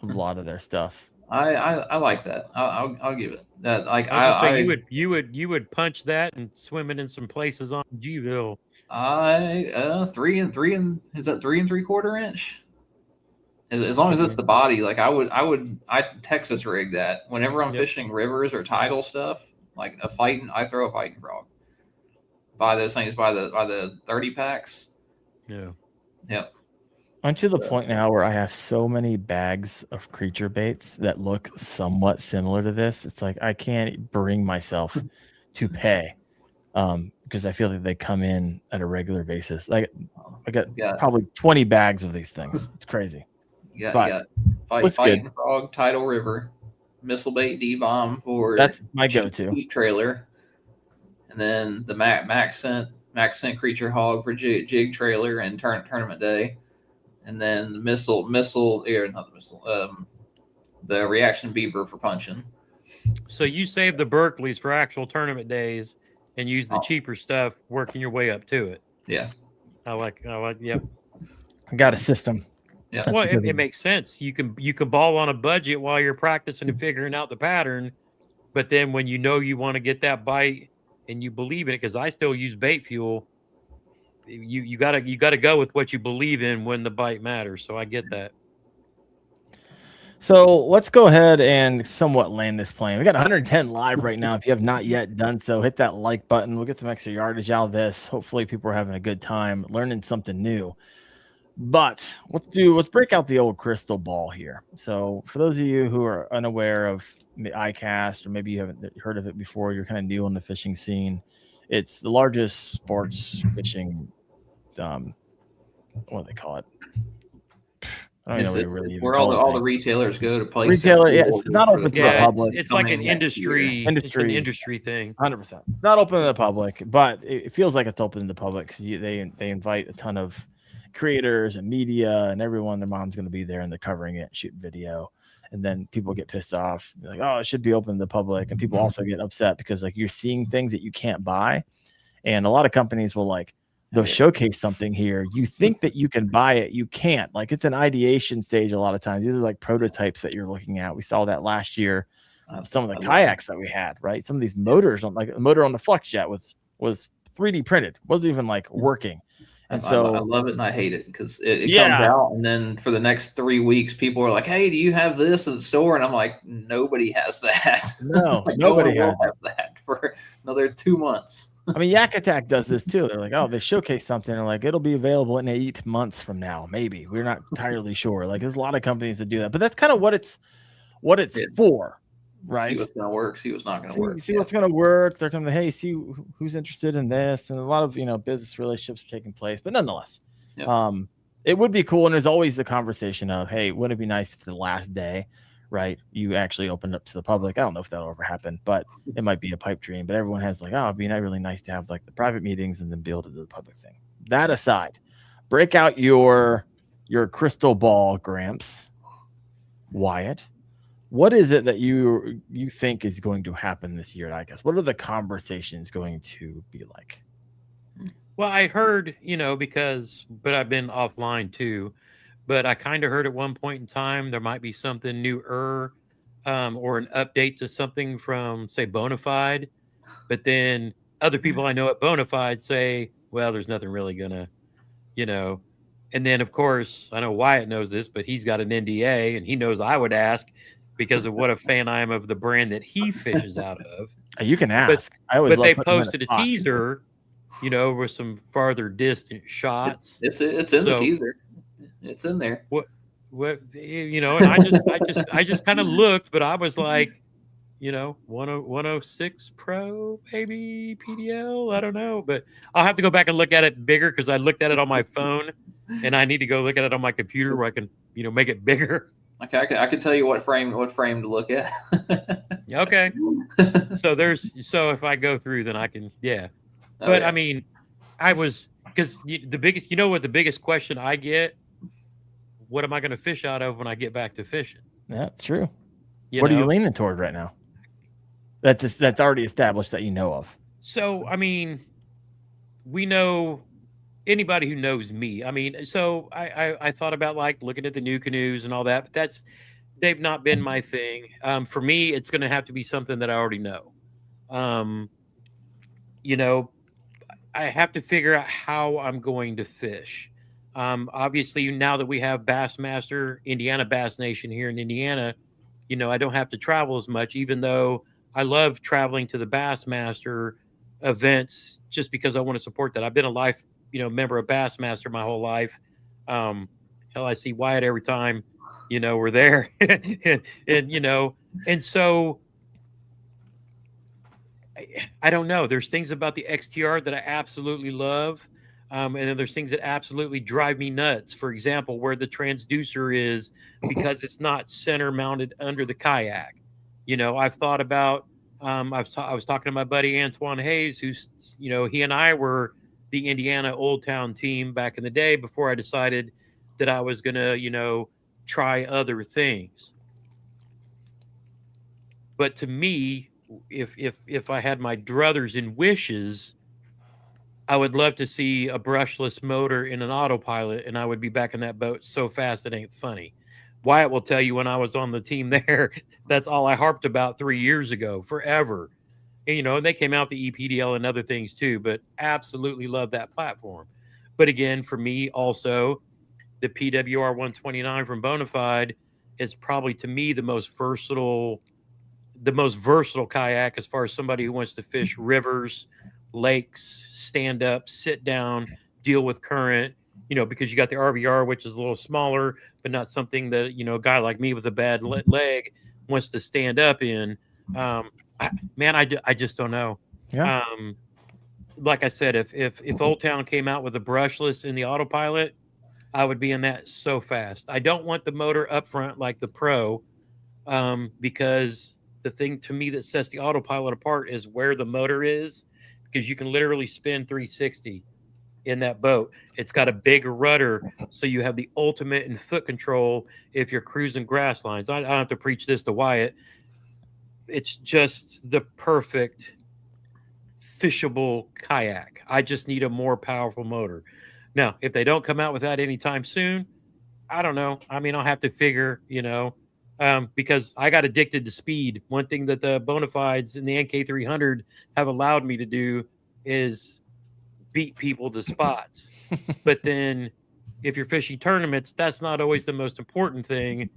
a lot of their stuff. I like that. I'll give it that. You would punch that and swim it in some places on Gville. 3 and 3/4 inch. As long as it's the body, I Texas rig that whenever I'm fishing rivers or tidal stuff, I throw a fighting frog. Buy those things by the 30 packs. Yeah. Yep. I'm to the point now where I have so many bags of creature baits that look somewhat similar to this. It's like I can't bring myself to pay because I feel like they come in at a regular basis. I got probably 20 bags of these things. It's crazy. You got fighting frog, tidal river, missile bait, D-bomb for that's my go-to trailer, and then the max scent creature hog for jig trailer and tournament day. And then the the reaction beaver for punching. So you save the Berkeleys for actual tournament days and use the cheaper stuff, working your way up to it. Yeah. I like, yep. I got a system. Yeah. Well, it makes sense. You can ball on a budget while you're practicing and figuring out the pattern, but then when you know you want to get that bite and you believe in it, because I still use bait fuel, you gotta go with what you believe in when the bite matters. So I get that. So let's go ahead and somewhat land this plane. We got 110 live right now. If you have not yet done so, hit that like button. We'll get some extra yardage out of this. Hopefully people are having a good time learning something new. But let's break out the old crystal ball here. So for those of you who are unaware of the ICAST, or maybe you haven't heard of it before, you're kind of new in the fishing scene. It's the largest sports fishing, what do they call it? I don't know really where all the retailers go to play. Retailer, yeah, it's not open to the public. It's like an industry thing. 100%. It's not open to the public, but it feels like it's open to the public because they invite a ton of creators and media and everyone. Their mom's going to be there and they're covering it, shooting video, and then people get pissed off. They're like, oh, it should be open to the public, and people also get upset because like you're seeing things that you can't buy, and a lot of companies will they'll showcase something here. You think that you can buy it. You can't. Like it's an ideation stage a lot of times. These are like prototypes that you're looking at. We saw that last year. Some of the kayaks that we had, right? Some of these motors, like the motor on the Flux Jet was 3D printed. Wasn't even like working. And so I love it and I hate it because it comes out and then for the next 3 weeks, people are like, hey, do you have this at the store? And I'm like, nobody has that. No, like, nobody has that for another 2 months. I mean, Yak Attack does this too. They're like, oh, they showcase something. They're like, it'll be available in 8 months from now. Maybe. We're not entirely sure. Like there's a lot of companies that do that, but that's kind of what it's for, right? See what's going to work. See what's not going to work. See what's going to work. They're going to, hey, see who's interested in this. And a lot of, business relationships are taking place, but nonetheless, it would be cool. And there's always the conversation of, hey, wouldn't it be nice if the last day, right, you actually opened up to the public? I don't know if that'll ever happen, but it might be a pipe dream. But everyone has like, oh, it'd be really nice to have like the private meetings and then be able to do the public thing. That aside, break out your crystal ball, Gramps, Wyatt. What is it that you think is going to happen this year? I guess what are the conversations going to be like? Well, I heard, but I've been offline too. But I kind of heard at one point in time there might be something newer, or an update to something from, say, Bonafide. But then other people I know at Bonafide say, well, there's nothing really gonna, And then, of course, I know Wyatt knows this, but he's got an NDA, and he knows I would ask because of what a fan I am of the brand that he fishes out of. You can ask. But they posted a teaser, with some farther distant shots. It's in the teaser. It's in there. What, and I just kind of looked, but I was like, 106 Pro, maybe PDL. I don't know, but I'll have to go back and look at it bigger because I looked at it on my phone, and I need to go look at it on my computer where I can, make it bigger. Okay, I can tell you what frame to look at. Okay. So if I go through, then I can, yeah. But I mean, because the biggest question I get, what am I going to fish out of when I get back to fishing? Yeah, that's true. What are you leaning toward right now? That's already established that you know of. So, I mean, we know anybody who knows me. I mean, so I thought about like looking at the new canoes and all that, but they've not been my thing. For me, it's going to have to be something that I already know. I have to figure out how I'm going to fish. Obviously, now that we have Bassmaster, Indiana Bass Nation here in Indiana, I don't have to travel as much, even though I love traveling to the Bassmaster events just because I want to support that. I've been a life, member of Bassmaster my whole life. Hell, I see Wyatt every time, we're there. and so I don't know. There's things about the XTR that I absolutely love. And then there's things that absolutely drive me nuts. For example, where the transducer is because it's not center mounted under the kayak. I've thought about, I was talking to my buddy Antoine Hayes, who's, he and I were the Indiana Old Town team back in the day before I decided that I was going to, try other things. But to me, if I had my druthers and wishes, I would love to see a brushless motor in an autopilot, and I would be back in that boat so fast it ain't funny. Wyatt will tell you when I was on the team there, that's all I harped about 3 years ago, forever. And, and they came out the EPDL and other things too, but absolutely love that platform. But again, for me also, the PWR 129 from Bonafide is probably to me the most versatile kayak as far as somebody who wants to fish rivers, lakes, stand up, sit down, deal with current, because you got the RVR, which is a little smaller, but not something that, a guy like me with a bad leg wants to stand up in. I just don't know. Yeah. Like I said, if Old Town came out with a brushless in the autopilot, I would be in that so fast. I don't want the motor up front like the Pro, because the thing to me that sets the autopilot apart is where the motor is, because you can literally spin 360 in that boat. It's got a big rudder, so you have the ultimate in foot control if you're cruising grass lines. I don't have to preach this to Wyatt. It's just the perfect fishable kayak. I just need a more powerful motor. Now, if they don't come out with that anytime soon, I don't know. I mean, I'll have to figure, because I got addicted to speed. One thing that the Bonafides and the NK300 have allowed me to do is beat people to spots. But then if you're fishing tournaments, that's not always the most important thing.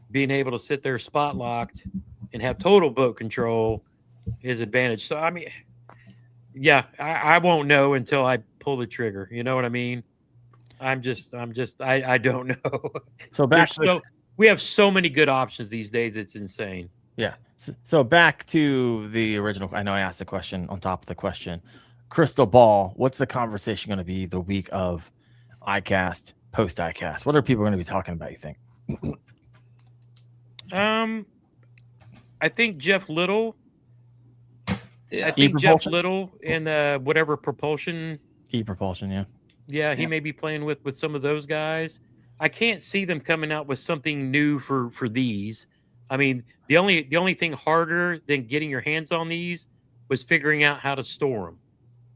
Being able to sit there spot locked and have total boat control is advantage. So, I mean, yeah, I won't know until I pull the trigger. You know what I mean? I don't know. So we have so many good options these days. It's insane. Yeah. So back to the original. I know I asked the question on top of the question. Crystal ball. What's the conversation going to be the week of ICAST, post ICAST? What are people going to be talking about, you think? I think Jeff Little. Yeah. I think Jeff Little in whatever propulsion. E-propulsion, yeah. Yeah, he may be playing with some of those guys. I can't see them coming out with something new for these. I mean, the only thing harder than getting your hands on these was figuring out how to store them.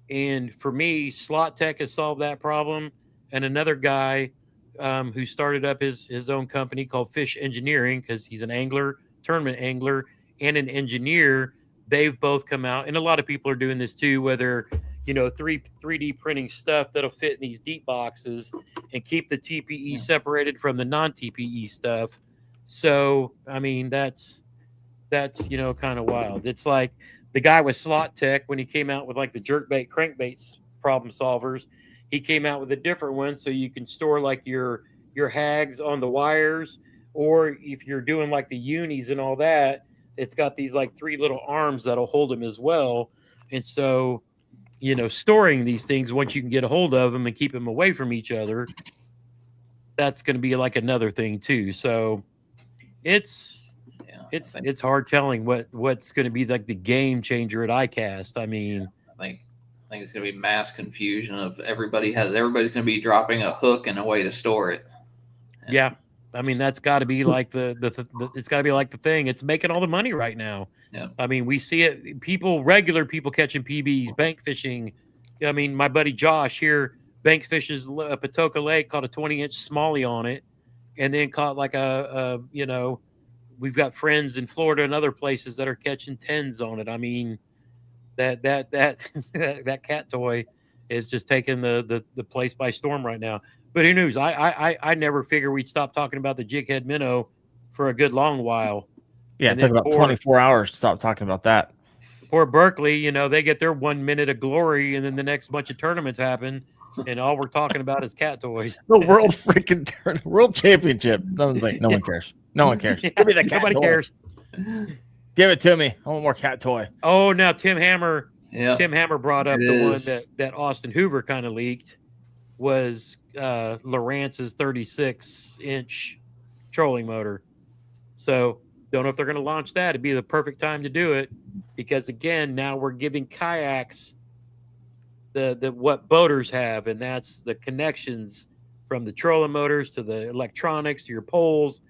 And for me, Slot Tech has solved that problem. And another guy who started up his own company called Fish Engineering, because he's an angler, tournament angler, and an engineer. They've both come out, and a lot of people are doing this too, whether 3D printing stuff that'll fit in these deep boxes and keep the TPE separated from the non-TPE stuff. So, I mean, that's kind of wild. It's like the guy with Slot Tech, when he came out with like the jerkbait, crankbaits problem solvers, he came out with a different one so you can store like your hags on the wires, or if you're doing like the unis and all that, it's got these like 3 little arms that'll hold them as well. And so, storing these things, once you can get a hold of them and keep them away from each other, that's going to be like another thing too. So it's hard telling what's going to be like the game changer at ICAST. I mean, I think it's going to be mass confusion of everybody's going to be dropping a hook and a way to store it. Yeah. I mean, that's got to be like it's got to be like the thing. It's making all the money right now. Yeah. I mean, we see it. Regular people catching PBs, bank fishing. I mean, my buddy Josh here bank fishes a Patoka Lake, caught a 20-inch smallie on it, and then caught like we've got friends in Florida and other places that are catching 10s on it. I mean, that cat toy is just taking the place by storm right now. But who knows? I never figured we'd stop talking about the jig head minnow for a good long while. Yeah, it took about 24 hours to stop talking about that. Poor Berkeley, they get their 1 minute of glory, and then the next bunch of tournaments happen, and all we're talking about is cat toys. The world championship. No one cares. No one cares. Yeah, give me the cat nobody toy. Cares. Give it to me. I want more cat toy. Oh, now Tim Hammer. Yeah. Tim Hammer brought up the one that Austin Hoover kind of leaked was Lowrance's 36-inch trolling motor. So don't know if they're going to launch that. It'd be the perfect time to do it, because again, now we're giving kayaks the what boaters have, and that's the connections from the trolling motors to the electronics to your poles.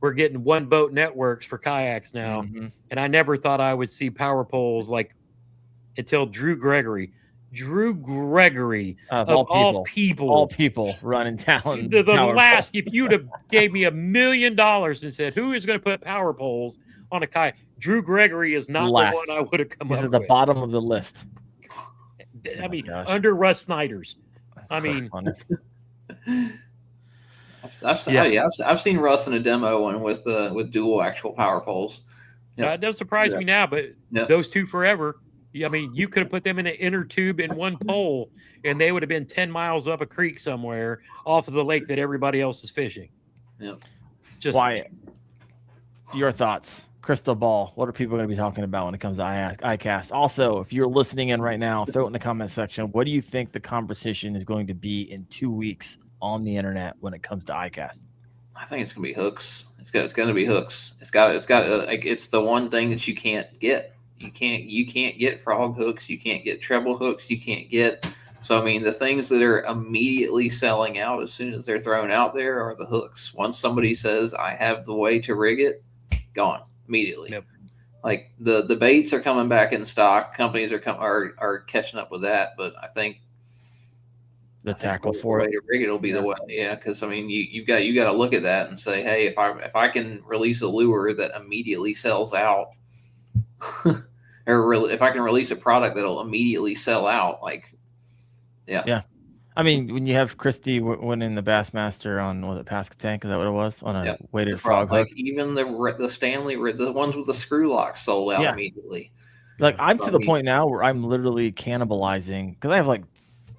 we're getting one boat networks for kayaks now. Mm-hmm. And I never thought I would see power poles like until Drew Gregory Of of all people running down the power last, poles. if you'd have gave me $1 million and said, who is going to put power poles on a kayak? Drew Gregory is not Last. the one I would have come He's up at the with. bottom of the list. I mean, gosh. under Russ Snyder's. That's I so mean, funny. I've seen Russ in a demo one with dual actual power poles. It doesn't surprise me now, but those two forever. I mean, you could have put them in an inner tube in one pole, and they would have been 10 miles up a creek somewhere off of the lake that everybody else is fishing. Yeah. Just Wyatt, your thoughts, crystal ball. What are people going to be talking about when it comes to ICAST? Also, if you're listening in right now, throw it in the comment section. What do you think the conversation is going to be in 2 weeks on the internet when it comes to ICAST? I think it's going to be hooks. It's going to be hooks. It's the one thing that you can't get. You can't get frog hooks. You can't get treble hooks. You can't get. So, I mean, the things that are immediately selling out as soon as they're thrown out there are the hooks. Once somebody says, I have the way to rig it, gone immediately. Yep. Like the baits are coming back in stock. Companies are catching up with that. But I think the tackle for it. The way to rig it will be the way. Yeah. Cause I mean, you got to look at that and say, hey, if I can release a lure that immediately sells out, or if I can release a product that'll immediately sell out, like, yeah. I mean, when you have Christy winning the Bassmaster on Pascatank, is that what it was on a weighted frog hook? Like even the Stanley, the ones with the screw locks sold out immediately. Like I'm to the point now where I'm literally cannibalizing because I have like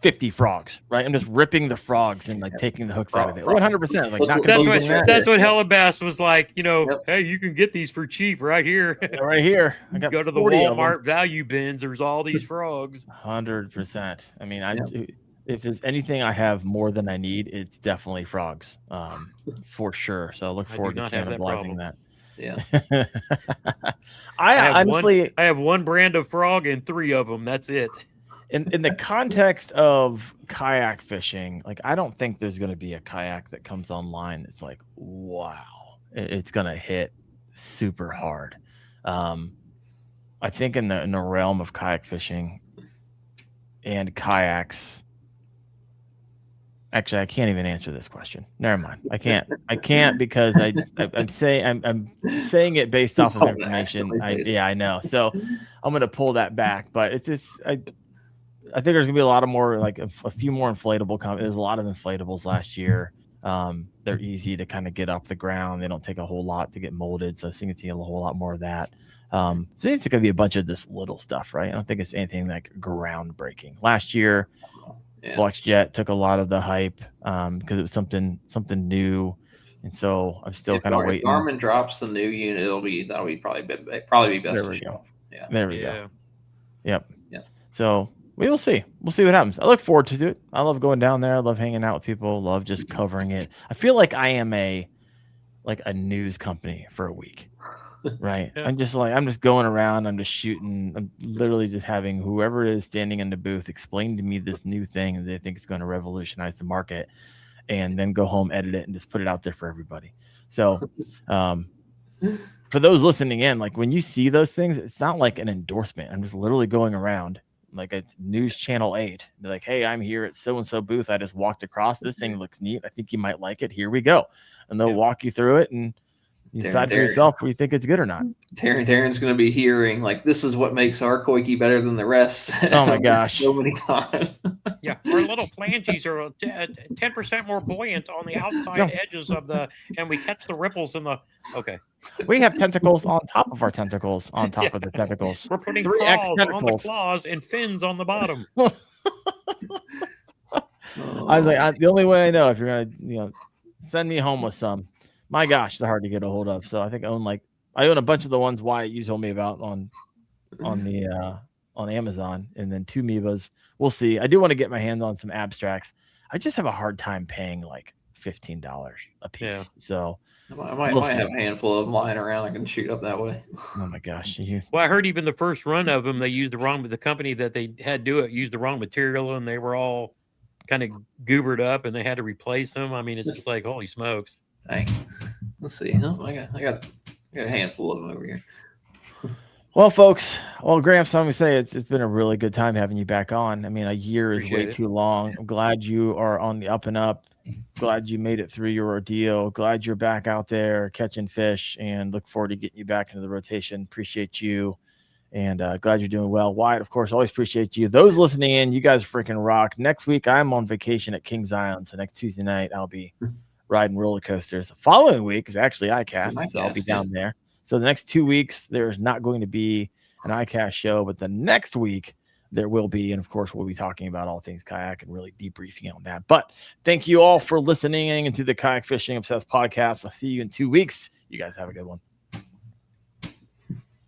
50 frogs, right? I'm just ripping the frogs and like taking the hooks out of it. 100%. Like not that's what Hellabass was like. You know, hey, you can get these for cheap right here. Right here. I got go to the Walmart value bins. There's all these frogs. 100%. I mean, if there's anything I have more than I need, it's definitely frogs, for sure. So I look forward to cannibalizing that. Yeah. I have one brand of frog and 3 of them. That's it. In the context of kayak fishing, like I don't think there's going to be a kayak that comes online that's like, wow, it's going to hit super hard. I think in the realm of kayak fishing and kayaks, actually, I can't even answer this question. Never mind. I can't because I'm saying it based off of information. I know. So I'm going to pull that back, but it's just, I think there's gonna be a lot of more, like a few more inflatable. There's a lot of inflatables last year. They're easy to kind of get off the ground. They don't take a whole lot to get molded, so you can see a whole lot more of that. So it's gonna be a bunch of this little stuff, right? I don't think it's anything like groundbreaking. Last year, FlexJet took a lot of the hype because it was something new, and so I'm still kind of waiting. If Garmin drops the new unit, that'll be probably be best. There we go. Yeah, there we go. Yep. Yeah. So. We will see. We'll see what happens. I look forward to it. I love going down there. I love hanging out with people. Love just covering it. I feel like I am a news company for a week, right? Yeah. I'm just going around. I'm just shooting. I'm literally just having whoever is standing in the booth explain to me this new thing that they think is going to revolutionize the market, and then go home, edit it, and just put it out there for everybody. So, for those listening in, like when you see those things, it's not like an endorsement. I'm just literally going around. Like it's News Channel 8. They're like, hey, I'm here at so-and-so booth. I just walked across. This thing looks neat. I think you might like it. Here we go. And they'll walk you through it and you decide for yourself whether you think it's good or not. Darren's going to be hearing like, this is what makes our Koike better than the rest. Oh my gosh. So many times. Yeah. Our little flanges are 10% more buoyant on the outside edges of and we catch the ripples in the, okay. We have tentacles on top of our tentacles on top of the tentacles. We're putting claws on the claws and fins on the bottom. I was like, the only way I know if you're going to, send me home with some. My gosh, they're hard to get a hold of. So I think I own a bunch of the ones Wyatt you told me about on Amazon, and then 2 Mebas. We'll see. I do want to get my hands on some abstracts. I just have a hard time paying like $15 a piece. Yeah. So I might have a handful of them lying around. I can shoot up that way. Oh my gosh! Well, I heard even the first run of them, they used the company that they had do it used the wrong material, and they were all kind of goobered up, and they had to replace them. I mean, it's just like holy smokes. Dang. Let's see. Oh, I got a handful of them over here. Well, folks, Gramps, let me say it's been a really good time having you back on. I mean, a year is Appreciate way it. too long. I'm glad you are on the up and up. Glad you made it through your ordeal. Glad you're back out there catching fish, and look forward to getting you back into the rotation. Appreciate you, and glad you're doing well. Wyatt, of course, always appreciate you. Those listening in, you guys freaking rock. Next week, I'm on vacation at Kings Island, so next Tuesday night, I'll be riding roller coasters. The following week is actually ICAST, so I'll be down there. So the next 2 weeks, there's not going to be an ICAST show, but the next week there will be. And of course, we'll be talking about all things kayak and really debriefing on that. But thank you all for listening into the Kayak Fishing Obsessed podcast. I'll see you in 2 weeks. You guys have a good one.